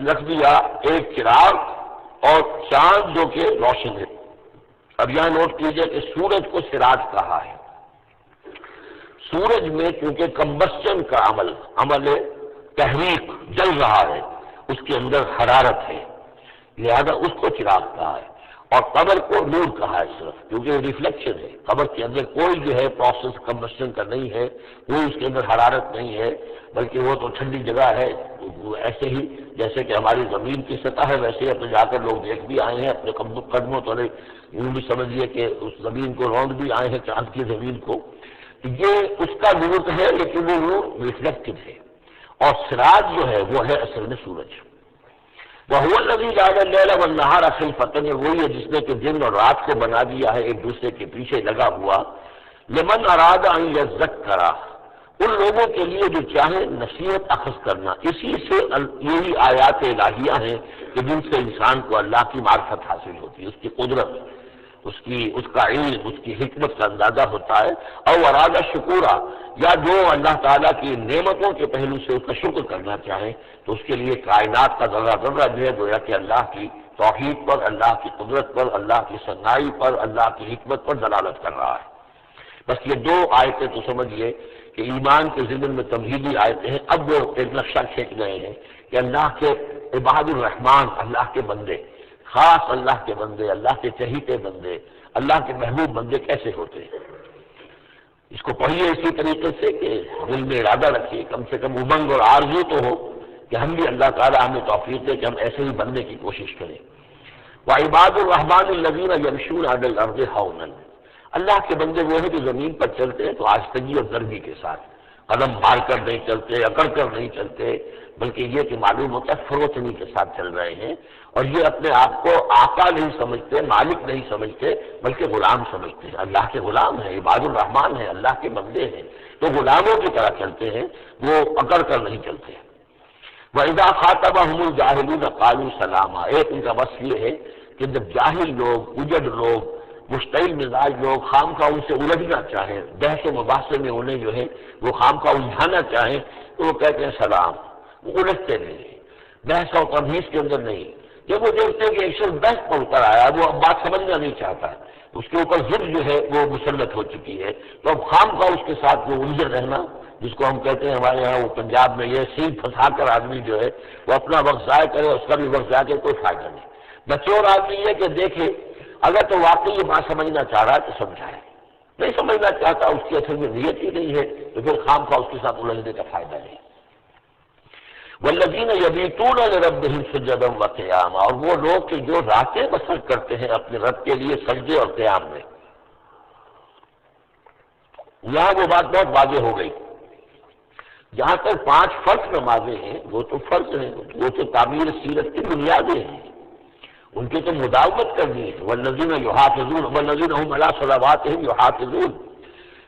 رکھ دیا ایک چراغ اور چاند جو کہ روشن ہے. اب یہاں نوٹ کیجئے کہ سورج کو سراج کہا ہے. سورج میں چونکہ کمبسچن کا عمل تحریک جل رہا ہے، اس کے اندر حرارت ہے، لہذا اس کو چراغ کہا ہے. اور قمر کو نور کہا ہے صرف، کیونکہ وہ ریفلیکشن ہے. قمر کے اندر کوئی جو ہے پروسیس کمبسشن کا نہیں ہے، کوئی اس کے اندر حرارت نہیں ہے، بلکہ وہ تو ٹھنڈی جگہ ہے. ایسے ہی جیسے کہ ہماری زمین کی سطح ہے ویسے ہی اپنے جا کر لوگ دیکھ بھی آئے ہیں اپنے قدموں تلے، یوں بھی سمجھیے کہ اس زمین کو روند بھی آئے ہیں، چاند کی زمین کو. یہ اس کا نور ہے لیکن وہ نور ریفلیکٹڈ ہے. اور سراج جو ہے وہ ہے اصل میں سورج. وَهُوَ الَّذِي جَعَلَ اللَّيْلَ وَالنَّهَارَ خِلْفَةً، وہی ہے جس نے کہ دن اور رات کو بنا دیا ہے ایک دوسرے کے پیچھے لگا ہوا. لِمَنْ أَرَادَ أَنْ يَذَّكَّرَ، ان لوگوں کے لیے جو چاہیں نصیحت اخذ کرنا. اسی سے یہی آیات الہیہ ہیں کہ جن سے انسان کو اللہ کی معرفت حاصل ہوتی ہے، اس کی قدرت، اس کا علم، اس کی حکمت کا اندازہ ہوتا ہے۔ او ارادہ شکورا، یا جو اللہ تعالیٰ کی نعمتوں کے پہلو سے اس کا شکر کرنا چاہیں تو اس کے لیے کائنات کا ذرہ ذرہ جو ہے گویا کہ اللہ کی توحید پر، اللہ کی قدرت پر، اللہ کی صنائی پر، اللہ کی حکمت پر دلالت کر رہا ہے۔ بس یہ دو آیتیں تو سمجھیے کہ ایمان کے ضمن میں تمہیدی آیتیں ہیں۔ اب وہ ایک نقشہ کھینچ گئے ہیں کہ اللہ کے عباد الرحمان، اللہ کے بندے، خاص اللہ کے بندے، اللہ کے چہیتے بندے، اللہ کے محبوب بندے کیسے ہوتے ہیں۔ اس کو پڑھیے اسی طریقے سے کہ دل میں ارادہ رکھیے، کم سے کم امنگ اور آرزو تو ہو کہ ہم بھی اللہ تعالیٰ ہمیں توفیق دے کہ ہم ایسے ہی بننے کی کوشش کریں۔ وعباد الرحمن الذین یمشون علی الارض ہونا، اللہ کے بندے وہ ہیں جو زمین پر چلتے ہیں تو آہستگی اور نرمی کے ساتھ، قدم مار کر نہیں چلتے، اکڑ کر نہیں چلتے، بلکہ یہ کہ معلوم ہوتا ہے فروتنی کے ساتھ چل رہے ہیں، اور یہ اپنے آپ کو آقا نہیں سمجھتے، مالک نہیں سمجھتے، بلکہ غلام سمجھتے ہیں۔ اللہ کے غلام ہیں، عباد الرحمان ہیں، اللہ کے بندے ہیں، تو غلاموں کی طرح چلتے ہیں، وہ اکڑ کر نہیں چلتے۔ وَإِذَا خَاطَبَهُمُ الْجَاهِلُونَ قَالُوا سَلَامًا، ایک ان کا وصف یہ ہے کہ جب جاہل لوگ، اجڑ لوگ، مشتعل مزاج لوگ خامخواہ ان سے الجھنا چاہیں، بحث و مباحثے میں انہیں جو ہے وہ خامخواہ الجھانا چاہیں تو وہ کہتے ہیں سلام، وہ الجھتے نہیں، بحث اور تمیز کے اندر نہیں۔ جب وہ دیکھتے ہیں کہ ایک شخص بحث پر اتر آیا، وہ اب بات سمجھنا نہیں چاہتا، اس کے اوپر ضد جو ہے وہ مسلط ہو چکی ہے، تو اب خامخواہ اس کے ساتھ وہ الجھے رہنا، جس کو ہم کہتے ہیں ہمارے یہاں وہ پنجاب میں یہ سینگ پھنسا کر آدمی جو ہے وہ اپنا وقت ضائع کرے، اس کا بھی وقت ضائع کرے، کوئی فائدہ نہیں۔ بچور آدمی یہ کہ دیکھے اگر تو واقعی یہ بات سمجھنا چاہ رہا ہے تو سمجھائے، نہیں سمجھنا چاہتا، اس کی اصل میں نیت ہی نہیں ہے، تو پھر خامخواہ اس کے ساتھ الجھنے کا فائدہ نہیں۔ والذین یبیتون لربہم سجدا وقیاما، اور وہ لوگ کہ جو راتیں بسر کرتے ہیں اپنے رب کے لیے سجدے اور قیام میں۔ یہاں وہ بات بہت واضح ہو گئی، جہاں تک 5 فرض نمازیں ہیں وہ تو فرض ہیں، وہ تو تعمیر سیرت کی بنیادیں ہیں، ان کی تو مداومت کرنی ہے۔ والذین یحافظون والذین هم علی صلواتہم یحافظون،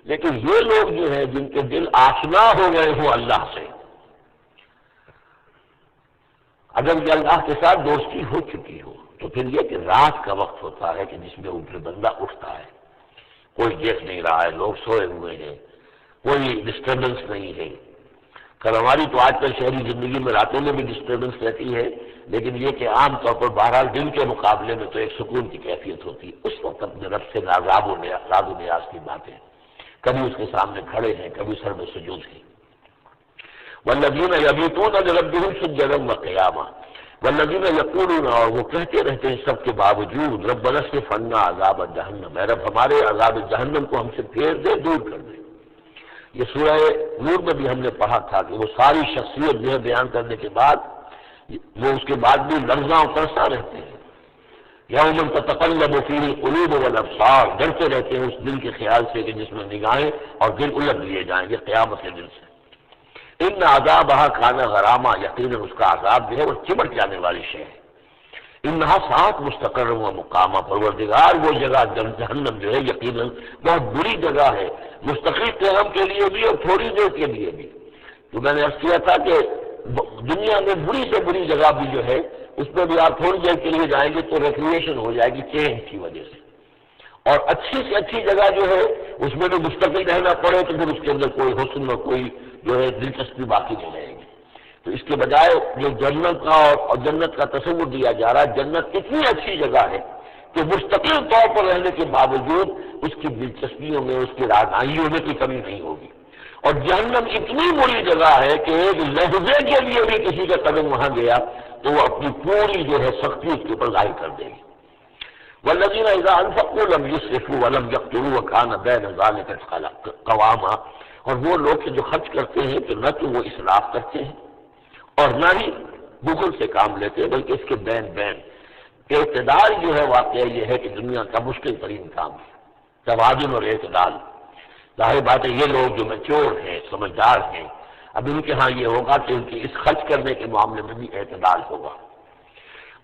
لیکن یہ لوگ جو ہیں جن کے دل آشنا ہو گئے ہوں اللہ سے، اگر یہ اللہ کے ساتھ دوستی ہو چکی ہو تو پھر یہ کہ رات کا وقت ہوتا ہے کہ جس میں پھر بندہ اٹھتا ہے، کوئی دیکھ نہیں رہا ہے، لوگ سوئے ہوئے ہیں، کوئی ڈسٹربنس نہیں ہے۔ کل ہماری تو آج کل شہری زندگی میں راتوں میں بھی ڈسٹربنس رہتی ہے، لیکن یہ کہ عام طور پر بہرحال دن کے مقابلے میں تو ایک سکون کی کیفیت ہوتی ہے۔ اس وقت اپنے رب سے راز و نیاز کی باتیں، کبھی اس کے سامنے کھڑے ہیں، کبھی سر میں سجود ہیں۔ والذین یبیتون لربہم سجدا وقیاما والذین یقولون، اور وہ کہتے رہتے ہیں سب کے باوجود، ربنا اصرف عنا عذاب جہنم، اے رب ہمارے عذاب جہنم کو ہم سے پھیر دے، دور کر دے۔ یہ سورہ نور میں بھی ہم نے پڑھا تھا کہ وہ ساری شخصیت جو ہے بیان کرنے کے بعد وہ اس کے بعد بھی لرزاں و ترساں رہتے ہیں۔ یوم تتقلب فیہ القلوب والابصار، ڈرتے رہتے ہیں اس دن کے خیال سے کہ جس میں نگاہیں اور دل الٹ لیے جائیں گے قیامت کے دن سے۔ ان عذابہا کان غراما، یقیناً اس کا عذاب جو ہے وہ چمٹ جانے والی شے ہے۔ انہا ساعت مستقر و مقامہ، پروردگار وہ جگہ جہنم جو ہے یقیناً بہت بری جگہ ہے، مستقل قیام کے لیے بھی اور تھوڑی دیر کے لیے بھی۔ تو میں نے عرض کیا تھا کہ دنیا میں بری سے بری جگہ بھی جو ہے اس میں بھی آپ تھوڑی دیر کے لیے جائیں گے تو ریکریشن ہو جائے گی چینج کی وجہ سے، اور اچھی سے اچھی جگہ جو ہے اس میں بھی مستقل رہنا پڑے تو پھر اس کے اندر کوئی حسن اور کوئی جو ہے دلچسپی باقی نہیں رہے گی۔ تو اس کے بجائے جو جنت کا اور جنت کا تصور دیا جا رہا ہے، جنت اتنی اچھی جگہ ہے کہ مستقل طور پر رہنے کے باوجود اس کی دلچسپیوں میں، اس کی رہنمائیوں میں کوئی کمی نہیں ہوگی، اور جہنم اتنی بری جگہ ہے کہ ایک لحظے کے لیے بھی کسی کا قدم وہاں گیا تو وہ اپنی پوری جو ہے سختی اس کے اوپر ظاہر کر دے گی۔ والذین اذا انفقوا لم یسرفوا ولم یقتروا وکان بین ذلک قواما، اور وہ لوگ جو خرچ کرتے ہیں تو نہ تو وہ اسراف کرتے ہیں اور نہ ہی بخل سے کام لیتے ہیں، بلکہ اس کے بین اعتدال جو ہے واقعہ یہ ہے کہ دنیا کا مشکل ترین کام ہے، توازن اور اعتدال۔ ظاہر بات ہے یہ لوگ جو میچور ہیں، سمجھدار ہیں، اب ان کے ہاں یہ ہوگا کہ ان کی اس خرچ کرنے کے معاملے میں بھی اعتدال ہوگا۔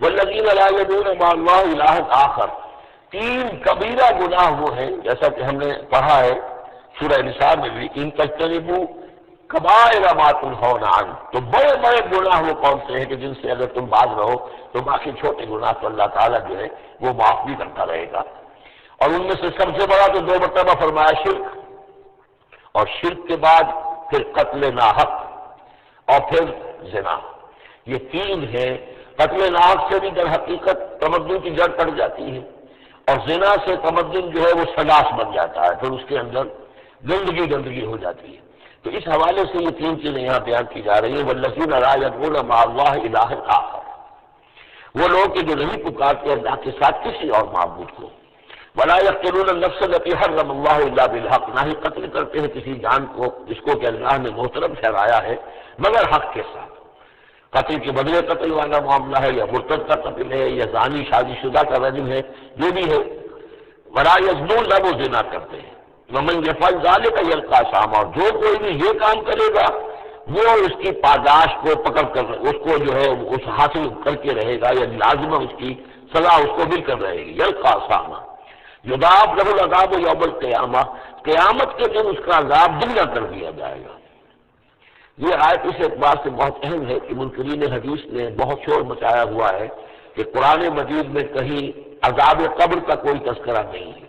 والذین لا یدعون مع اللہ الہ آخر، 3 کبیرہ گناہ وہ ہیں جیسا کہ ہم نے پڑھا ہے سورہ نساء میں بھی، ان تجتنبوا کبائر ما تنہون عنہ، تو بڑے بڑے گناہ وہ کون سے ہیں کہ جن سے اگر تم باز رہو تو باقی چھوٹے گناہ تو اللہ تعالیٰ جو ہے وہ معاف بھی کرتا رہے گا۔ اور ان میں سے سب سے بڑا تو 2 مرتبہ فرمایا شرک، اور شرک کے بعد پھر قتل ناحق اور پھر زنا، یہ 3 ہیں۔ قتل ناحق سے بھی در حقیقت تمدن کی جڑ پڑ جاتی ہے، اور زنا سے تمدن جو ہے وہ سلاس بن جاتا ہے، پھر اس کے اندر گندگی ہو جاتی ہے۔ تو اس حوالے سے یہ 3 چیزیں یہاں بیان کی جا رہی ہیں۔ والذین لا یدعون مع اللہ الہا آخر، وہ لوگ کہ جو نہیں پکارتے اللہ کے ساتھ کسی اور معبود کو۔ ولا یقتلون النفس التي حرم اللہ الا بالحق، نہ ہی قتل کرتے ہیں کسی جان کو جس کو کہ اللہ نے محترم ٹھہرایا ہے مگر حق کے ساتھ۔ قتل کے بدلے قتل والا معاملہ ہے، یا مرتد کا قتل ہے، یا زانی شادی شدہ کا رجم ہے، جو بھی ہے۔ ولا یزنون، نہ وہ زنا کرتے ہیں۔ ومن یفعل ذلک یلقى اثاما، اور جو کوئی بھی یہ کام کرے گا وہ اس کی پاداش کو پکڑ کر اس کو جو ہے اس حاصل کر کے رہے گا، یا لازمہ اس کی سزا اس کو مل کر رہے گی۔ یلقى اثاما یضاعف له العذاب یوم القیامہ، قیامت کے دن اس کا عذاب دگنا کر دیا جائے گا۔ یہ آیت اس اعتبار سے بہت اہم ہے کہ منکرین حدیث نے بہت شور مچایا ہوا ہے کہ قرآن مجید میں کہیں عذاب قبر کا کوئی تذکرہ نہیں ہے،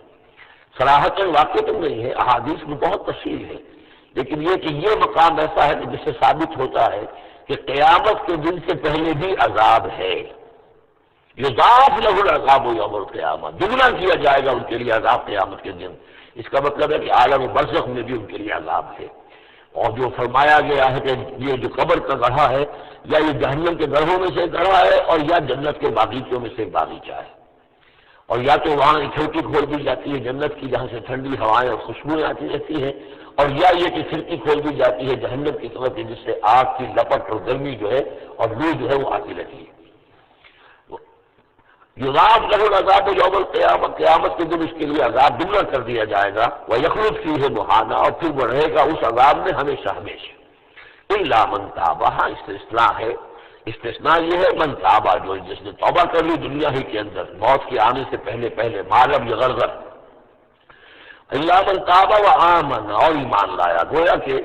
صراحتاً واقعتاً نہیں ہے، احادیث میں بہت تفصیل ہے، لیکن یہ کہ یہ مقام ایسا ہے کہ جس سے ثابت ہوتا ہے کہ قیامت کے دن سے پہلے بھی عذاب ہے۔ یضاعف له العذاب یوم القیامہ، دگنا کیا جائے گا ان کے لیے عذاب قیامت کے دن۔ اس کا مطلب ہے کہ عالم برزخ میں بھی ان کے لیے عذاب ہے۔ اور جو فرمایا گیا ہے کہ یہ جو قبر کا گڑھا ہے، یا یہ جہنم کے گڑھوں میں سے گڑھا ہے، اور یا جنت کے باغیچوں میں سے باغیچہ ہے، اور یا تو وہاں کھڑکی کھول دی جاتی ہے جنت کی جہاں سے ٹھنڈی ہوائیں اور خوشبوئیں آتی رہتی ہیں، اور یا یہ کہ کھڑکی کھول دی جاتی ہے جہنم کی طرف جس سے آگ کی لپٹ اور گرمی جو ہے اور لو جو ہے وہ آتی رہتی ہے۔ یضاعف له العذاب یوم القیامہ، قیامت کے دن اس کے لیے عذاب دگنا کر دیا جائے گا۔ ویخلد فیہ مہانا، اور پھر وہ رہے گا اس عذاب میں ہمیشہ ہمیشہ۔ الا من تاب، ہاں استثناء ہے، استثناء یہ ہے من تابہ، جو جس نے توبہ کر لی دنیا ہی کے اندر موت کے آنے سے پہلے معلم یغرغر۔ الا من تاب و آمن، اور ایمان لایا۔ گویا کہ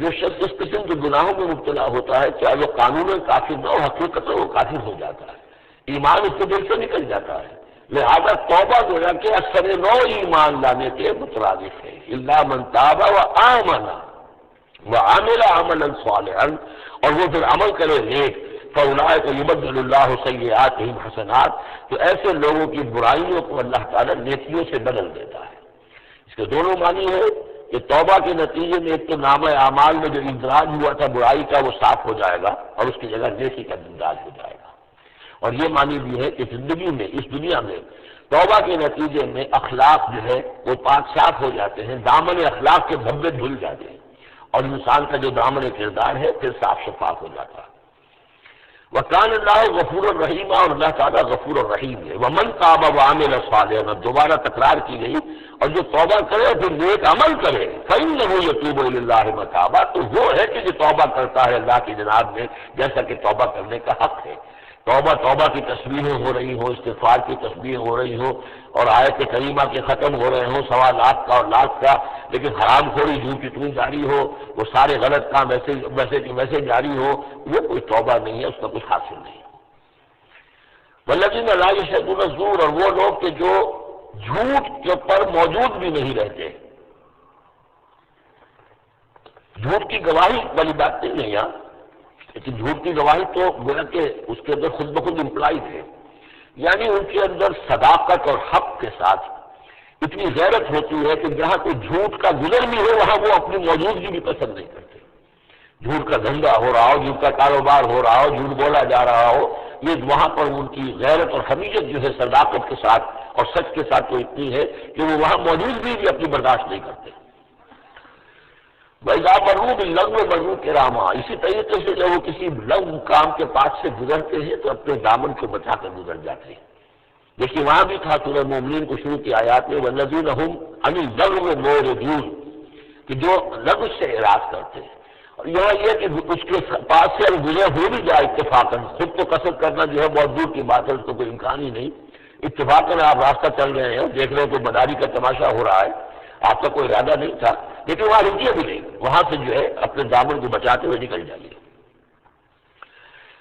جو شخص اس قسم کے گناہوں میں مبتلا ہوتا ہے، چاہے وہ قانون کافر نہ ہو، حقیقت میں وہ کافر ہو جاتا ہے، ایمان اس کے دل سے نکل جاتا ہے۔ لہذا توبہ گویا کہ اکثر نو ایمان لانے کے مترادف ہے۔ الا من تاب و آمن وعمل عملا صالحا، اور وہ پھر عمل کرے نیک، فاولئک یبدل اللہ سیئاتہم حسنات، تو ایسے لوگوں کی برائیوں کو اللہ تعالیٰ نیکیوں سے بدل دیتا ہے۔ اس کے دونوں معنی ہے کہ توبہ کے نتیجے میں ایک تو نامہ اعمال میں جو اندراج ہوا تھا برائی کا وہ صاف ہو جائے گا، اور اس کی جگہ نیکی کا اندراج ہو جائے گا۔ اور یہ معنی بھی ہے کہ زندگی میں اس دنیا میں توبہ کے نتیجے میں اخلاق جو ہے وہ پاک صاف ہو جاتے ہیں، دامن اخلاق کے دھبے دھل جاتے ہیں، اور انسان کا جو دامن کردار ہے پھر صاف شفاف ہو جاتا ہے۔ وکان اللہ غفور الرحیم، اور اللہ تعالیٰ غفور الرحیم ہے۔ ومن تاب وعمل صالحا، دوبارہ تکرار کی گئی، اور جو توبہ کرے پھر نیک عمل کرے، فإنہ یتوب الی اللہ متابا، تو وہ ہے کہ جو توبہ کرتا ہے اللہ کی جناب میں جیسا کہ توبہ کرنے کا حق ہے۔ توبہ کی تسبیحیں ہو رہی ہوں، استغفار کی تسبیحیں ہو رہی ہوں، اور آیت کریمہ کے ختم ہو رہے ہوں 1.25 کا اور لاکھ کا، لیکن حرام خوری جو کتنی جاری ہو، وہ سارے غلط کام ویسے جاری ہو، وہ کوئی توبہ نہیں ہے، اس کا کچھ حاصل نہیں۔ والذین لا یشهدون الزور، اور وہ لوگ کہ جو جھوٹ کے اوپر موجود بھی نہیں رہتے۔ جھوٹ کی گواہی والی بات نہیں ہے یہاں، لیکن جھوٹ کی گواہی تو گویا کہ اس کے اندر خود بخود امپلائڈ ہے، یعنی ان کے اندر صداقت اور حق کے ساتھ اتنی غیرت ہوتی ہے کہ جہاں کوئی جھوٹ کا گزر بھی ہو وہاں وہ اپنی موجودگی بھی پسند نہیں کرتے۔ جھوٹ کا دھندا ہو رہا ہو، جھوٹ کا کاروبار ہو رہا ہو، جھوٹ بولا جا رہا ہو، یہ وہاں پر ان کی غیرت اور حمیت جو ہے صداقت کے ساتھ اور سچ کے ساتھ تو اتنی ہے کہ وہ وہاں موجودگی بھی اپنی برداشت نہیں کرتے۔ وَإِذَا مَرُّوا بِاللَّغْوِ مَرُّوا كِرَامًا، اسی طریقے سے جب وہ کسی لغو کام کے پاس سے گزرتے ہیں تو اپنے دامن کو بچا کر گزر جاتے ہیں۔ دیکھیے وہاں بھی تھا سورہ مومنین کو شروع کی آیات میں وَالَّذِينَ هُمْ عَنِ اللَّغْوِ مُعْرِضُونَ، کہ جو لغو سے اعراض کرتے ہیں۔ اور یہاں یہ کہ اس کے پاس سے گزر ہو بھی جائے اتفاقاً، خود تو قصد کرنا جو ہے بہت دور کی بات ہے، اس کو کوئی امکان ہی نہیں، اتفاقاً آپ راستہ چل رہے ہیں، دیکھ رہے ہیں کہ مداری کا تماشا ہو رہا ہے، آپ کا کوئی ارادہ نہیں تھا، لیکن وہاں رکیے بھی نہیں، وہاں سے جو ہے اپنے دامن کو بچاتے ہوئے نکل جائیے۔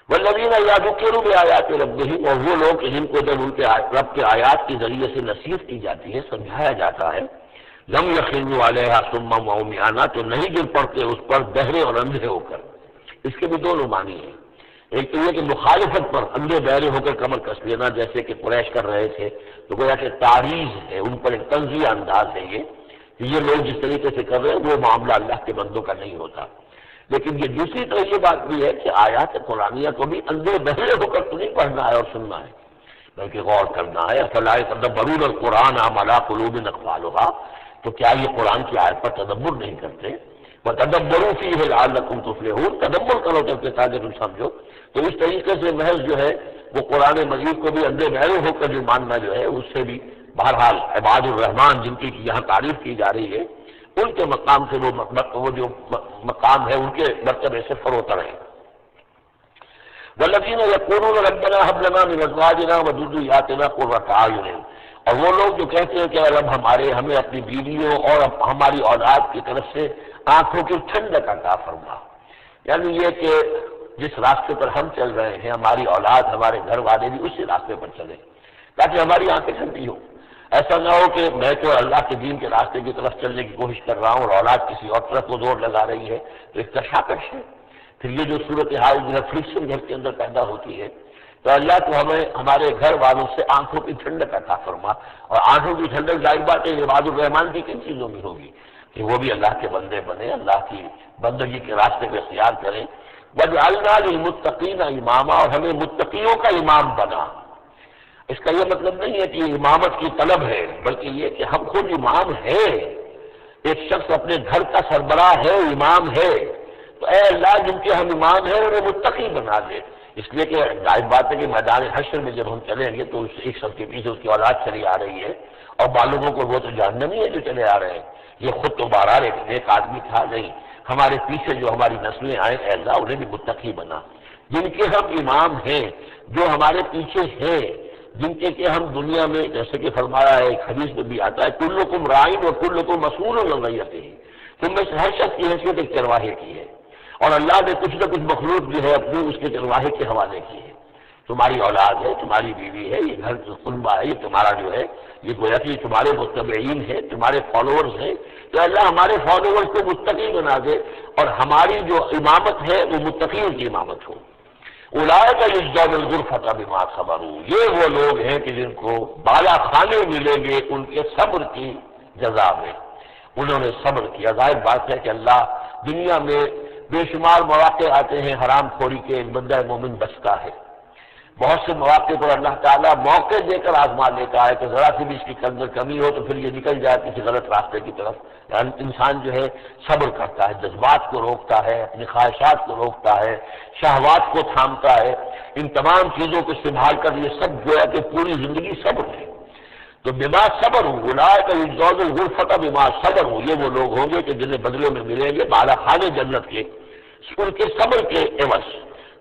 والذین اذا ذکروا بآیات ربہم، اور وہ لوگ جن کو جب ان کے رب کے آیات کے ذریعے سے نصیحت کی جاتی ہے، سمجھایا جاتا ہے، لم یخروا علیہا صما وعمیانا، تو نہیں گر پڑتے اس پر بہرے اور اندھے ہو کر۔ اس کے بھی دونوں معنی ہیں، ایک تو یہ کہ مخالفت پر اندھے بہرے ہو کر کمر کس لینا، جیسے کہ قریش کر رہے تھے، تو گویا کہ تعریض ہے، ان پر ایک طنزیہ انداز ہے یہ کہ یہ لوگ جس طریقے سے کر رہے ہیں وہ معاملہ اللہ کے بندوں کا نہیں ہوتا۔ لیکن یہ دوسری طرف یہ بات بھی ہے کہ آیات قرآنیہ کو بھی اندھے بہرے ہو کر تو نہیں پڑھنا ہے اور سننا ہے، بلکہ غور کرنا ہے۔ افلا یتدبرون القرآن ام علی قلوب اقفالها، تو کیا یہ قرآن کی آیت پر تدبر نہیں کرتے؟ وَتَدَبَّرُوا فِيهِ لَعَلَّكُمْ تُفْلِحُونَ، تدبر کرو تب کہ تاکہ تم سمجھو۔ تو اس طریقے سے محض جو ہے وہ قرآن مجید کو بھی اندھے بہرے ہو کر جو ماننا جو ہے اس سے بھی بہرحال عباد الرحمان جن کی یہاں تعریف کی جا رہی ہے ان کے مقام سے وہ جو مقام ہے ان کے مرتبے سے فروتر ہے۔ وَالَّذِينَ يَقُولُونَ رَبَّنَا هَبْ لَنَا مِنْ أَزْوَاجِنَا وَذُرِّيَّاتِنَا قُرَّةَ أَعْيُنٍ، اور وہ لوگ جو کہتے ہیں کہ اے رب ہمیں اپنی بیویوں اور ہماری اولاد کی طرف سے آنکھوں کی ٹھنڈک عطا فرما، یعنی یہ کہ جس راستے پر ہم چل رہے ہیں ہماری اولاد ہمارے گھر والے بھی اسی راستے پر چلیں تاکہ ہماری آنکھیں ٹھنڈی ہوں۔ ایسا نہ ہو کہ میں تو اللہ کے دین کے راستے کی طرف چلنے کی کوشش کر رہا ہوں اور اولاد کسی اور طرف کو زور لگا رہی ہے، تو ایک کشاکش ہے۔ پھر یہ جو صورتحال جو ہے فرکشن گھر کے اندر پیدا ہوتی ہے، تو اللہ تو ہمیں ہمارے گھر والوں سے آنکھوں کی ٹھنڈک عطا فرما، اور آنکھوں کی ٹھنڈک ظاہر بات ہے عباد الرحمان کی کن چیزوں میں ہوگی کہ وہ بھی اللہ کے بندے بنے، اللہ کی بندگی کے راستے کو اختیار کریں۔ وَجْعَلْنَا لِلْمُتَّقِينَ إِمَامًا، اور ہمیں متقیوں کا امام بنا۔ اس کا یہ مطلب نہیں ہے کہ یہ امامت کی طلب ہے، بلکہ یہ کہ ہم خود امام ہیں۔ ایک شخص اپنے گھر کا سربراہ ہے، امام ہے، تو اے اللہ جن کے ہم امام ہیں انہیں متقی بنا دے۔ اس لیے کہ ظاہر بات ہے کہ میدان حشر میں جب ہم چلیں گے تو ایک شخص کے پیچھے اس کی اولاد چلی آ رہی ہے اور معلوموں کو وہ تو جہنمی ہے جو چلے آ رہے ہیں، یہ خود تو بہرحال ایک آدمی تھا نہیں، ہمارے پیچھے جو ہماری نسلیں آئیں اے اللہ انہیں بھی متقی بنا، جن کے ہم امام ہیں، جو ہمارے پیچھے ہیں، جن کے کہ ہم دنیا میں جیسے کہ فرمایا ہے ایک حدیث میں بھی آتا ہے کلکم رائن و کلکم مسئول عن رعیتہ، تم میں سے ہر شخص کی حیثیت ایک چرواہے کی ہے، اور اللہ نے کچھ نہ کچھ مخلوق جو ہے اپنی اس کے چرواہے کے حوالے کی ہے۔ تمہاری اولاد ہے، تمہاری بیوی ہے، یہ گھر خنبہ ہے، یہ تمہارا جو ہے یہ گویا کہ تمہارے متبعین ہیں، تمہارے فالوورز ہیں، تو اللہ ہمارے فالوورز کو متقی بنا دے اور ہماری جو امامت ہے وہ متقیوں کی امامت ہو۔ اولئک یجزون الغرفۃ بما صبروا، یہ وہ لوگ ہیں کہ جن کو بالا خانے ملیں گے ان کے صبر کی جزا میں، انہوں نے صبر کیا۔ ظاہر بات ہے کہ اللہ دنیا میں بے شمار مواقع آتے ہیں حرام خوری کے، ایک بندہ مومن بچتا ہے، بہت سے مواقع پر اللہ تعالیٰ موقع دے کر آزما لیتا ہے کہ ذرا سی بھی اس کی اندر کمی ہو تو پھر یہ نکل جائے کسی غلط راستے کی طرف۔ یعنی انسان جو ہے صبر کرتا ہے، جذبات کو روکتا ہے، اپنی خواہشات کو روکتا ہے، شہوات کو تھامتا ہے، ان تمام چیزوں کو سنبھال کر یہ سب گویا کہ پوری زندگی صبر ہے۔ تو بما صبر ہوں اولئک یجزون الغرفۃ بما صبر ہوں، یہ وہ لوگ ہوں گے کہ جنہیں بدلے میں ملیں گے بالا خانے جنت کے ان کے صبر کے عوض۔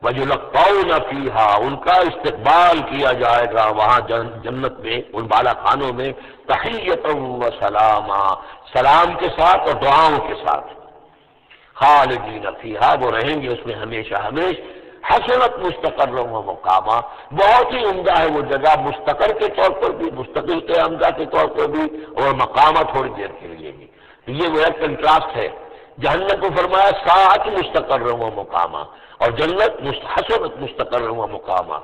وَيُلَقَّوْنَ فِيهَا، ان کا استقبال کیا جائے گا وہاں جنت میں، ان بالا خانوں میں، تحیۃ و سلاما، سلام کے ساتھ اور دعاؤں کے ساتھ۔ خالدین فیہا، وہ رہیں گے اس میں ہمیشہ ہمیشہ۔ حسنت مستقر و مقامہ، بہت ہی عمدہ ہے وہ جگہ، مستقر کے طور پر بھی، مستقل کے عمدہ کے طور پر بھی، اور مقامہ تھوڑی دیر کے لیے بھی۔ یہ وہ ایک کنٹراسٹ ہے۔ جہنم کو فرمایا ساعت مستقر و مقامہ، اور جنت حسنت مستقر و مقامہ۔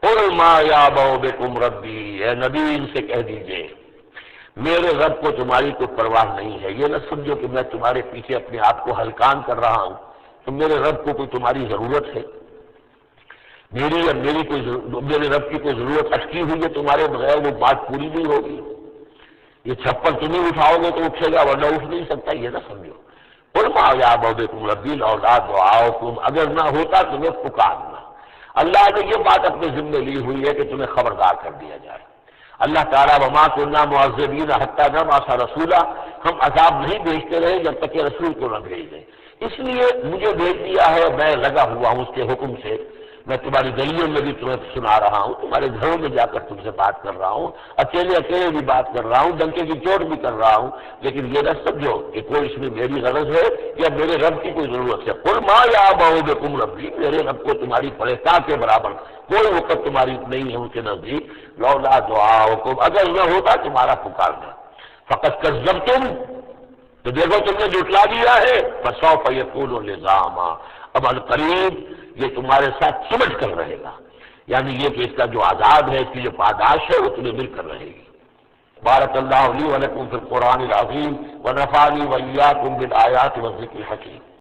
قل ما یعبأ بکم ربی، اے نبی ان سے کہہ دیجئے میرے رب کو تمہاری کوئی پرواہ نہیں ہے، یہ نہ سمجھو کہ میں تمہارے پیچھے اپنے آپ کو ہلکان کر رہا ہوں، تو میرے رب کو کوئی تمہاری ضرورت ہے؟ میرے رب کی کوئی ضرورت اٹکی ہوئی ہے تمہارے بغیر، وہ بات پوری نہیں ہوگی؟ یہ چھپر تم ہی اٹھاؤ گے تو اٹھے گا ورنہ اٹھ نہیں سکتا، یہ نہ سمجھو۔ قل ما یعبأ بکم ربی لولا دعاؤکم، اگر نہ ہوتا تمہیں پکارنا۔ اللہ نے یہ بات اپنے ذمہ لی ہوئی ہے کہ تمہیں خبردار کر دیا جائے۔ اللہ تعالیٰ وما كنا معذبین حتی نبعث رسولا، ہم عذاب نہیں بھیجتے رہے جب تک کہ رسول کو نہ بھیج دیں، اس لیے مجھے بھیج دیا ہے، میں لگا ہوا ہوں اس کے حکم سے میں تمہاری گلیوں میں بھی تمہیں سنا رہا ہوں، تمہارے گھروں میں جا کر تم سے بات کر رہا ہوں، اکیلے اکیلے بھی بات کر رہا ہوں، ڈنکے کی چوٹ بھی کر رہا ہوں، لیکن یہ نہ سمجھو کہ کوئی اس میں میری غرض ہے یا میرے رب کی کوئی ضرورت ہے۔ قل ما یعبأ بکم ربی، میرے رب کو تمہاری پریشاں کے برابر کوئی وقت تمہاری نہیں ہے ان کے نزدیک، لولا دعاؤکم، اگر نہ ہوتا تمہارا پکارنا، فقط کذبتم، تو دیکھو تم نے جھٹلا دیا ہے، فسوف یکون لزاما، اب القریب یہ تمہارے ساتھ سمجھ کر رہے گا، یعنی یہ کہ اس کا جو عذاب ہے، اس کی جو پاداش ہے وہ تمہیں مل کر رہے گی۔ بارک اللہ لی ولکم فی القرآن العظیم ونفعنی وإیاکم بالآیات والذکر الحکیم۔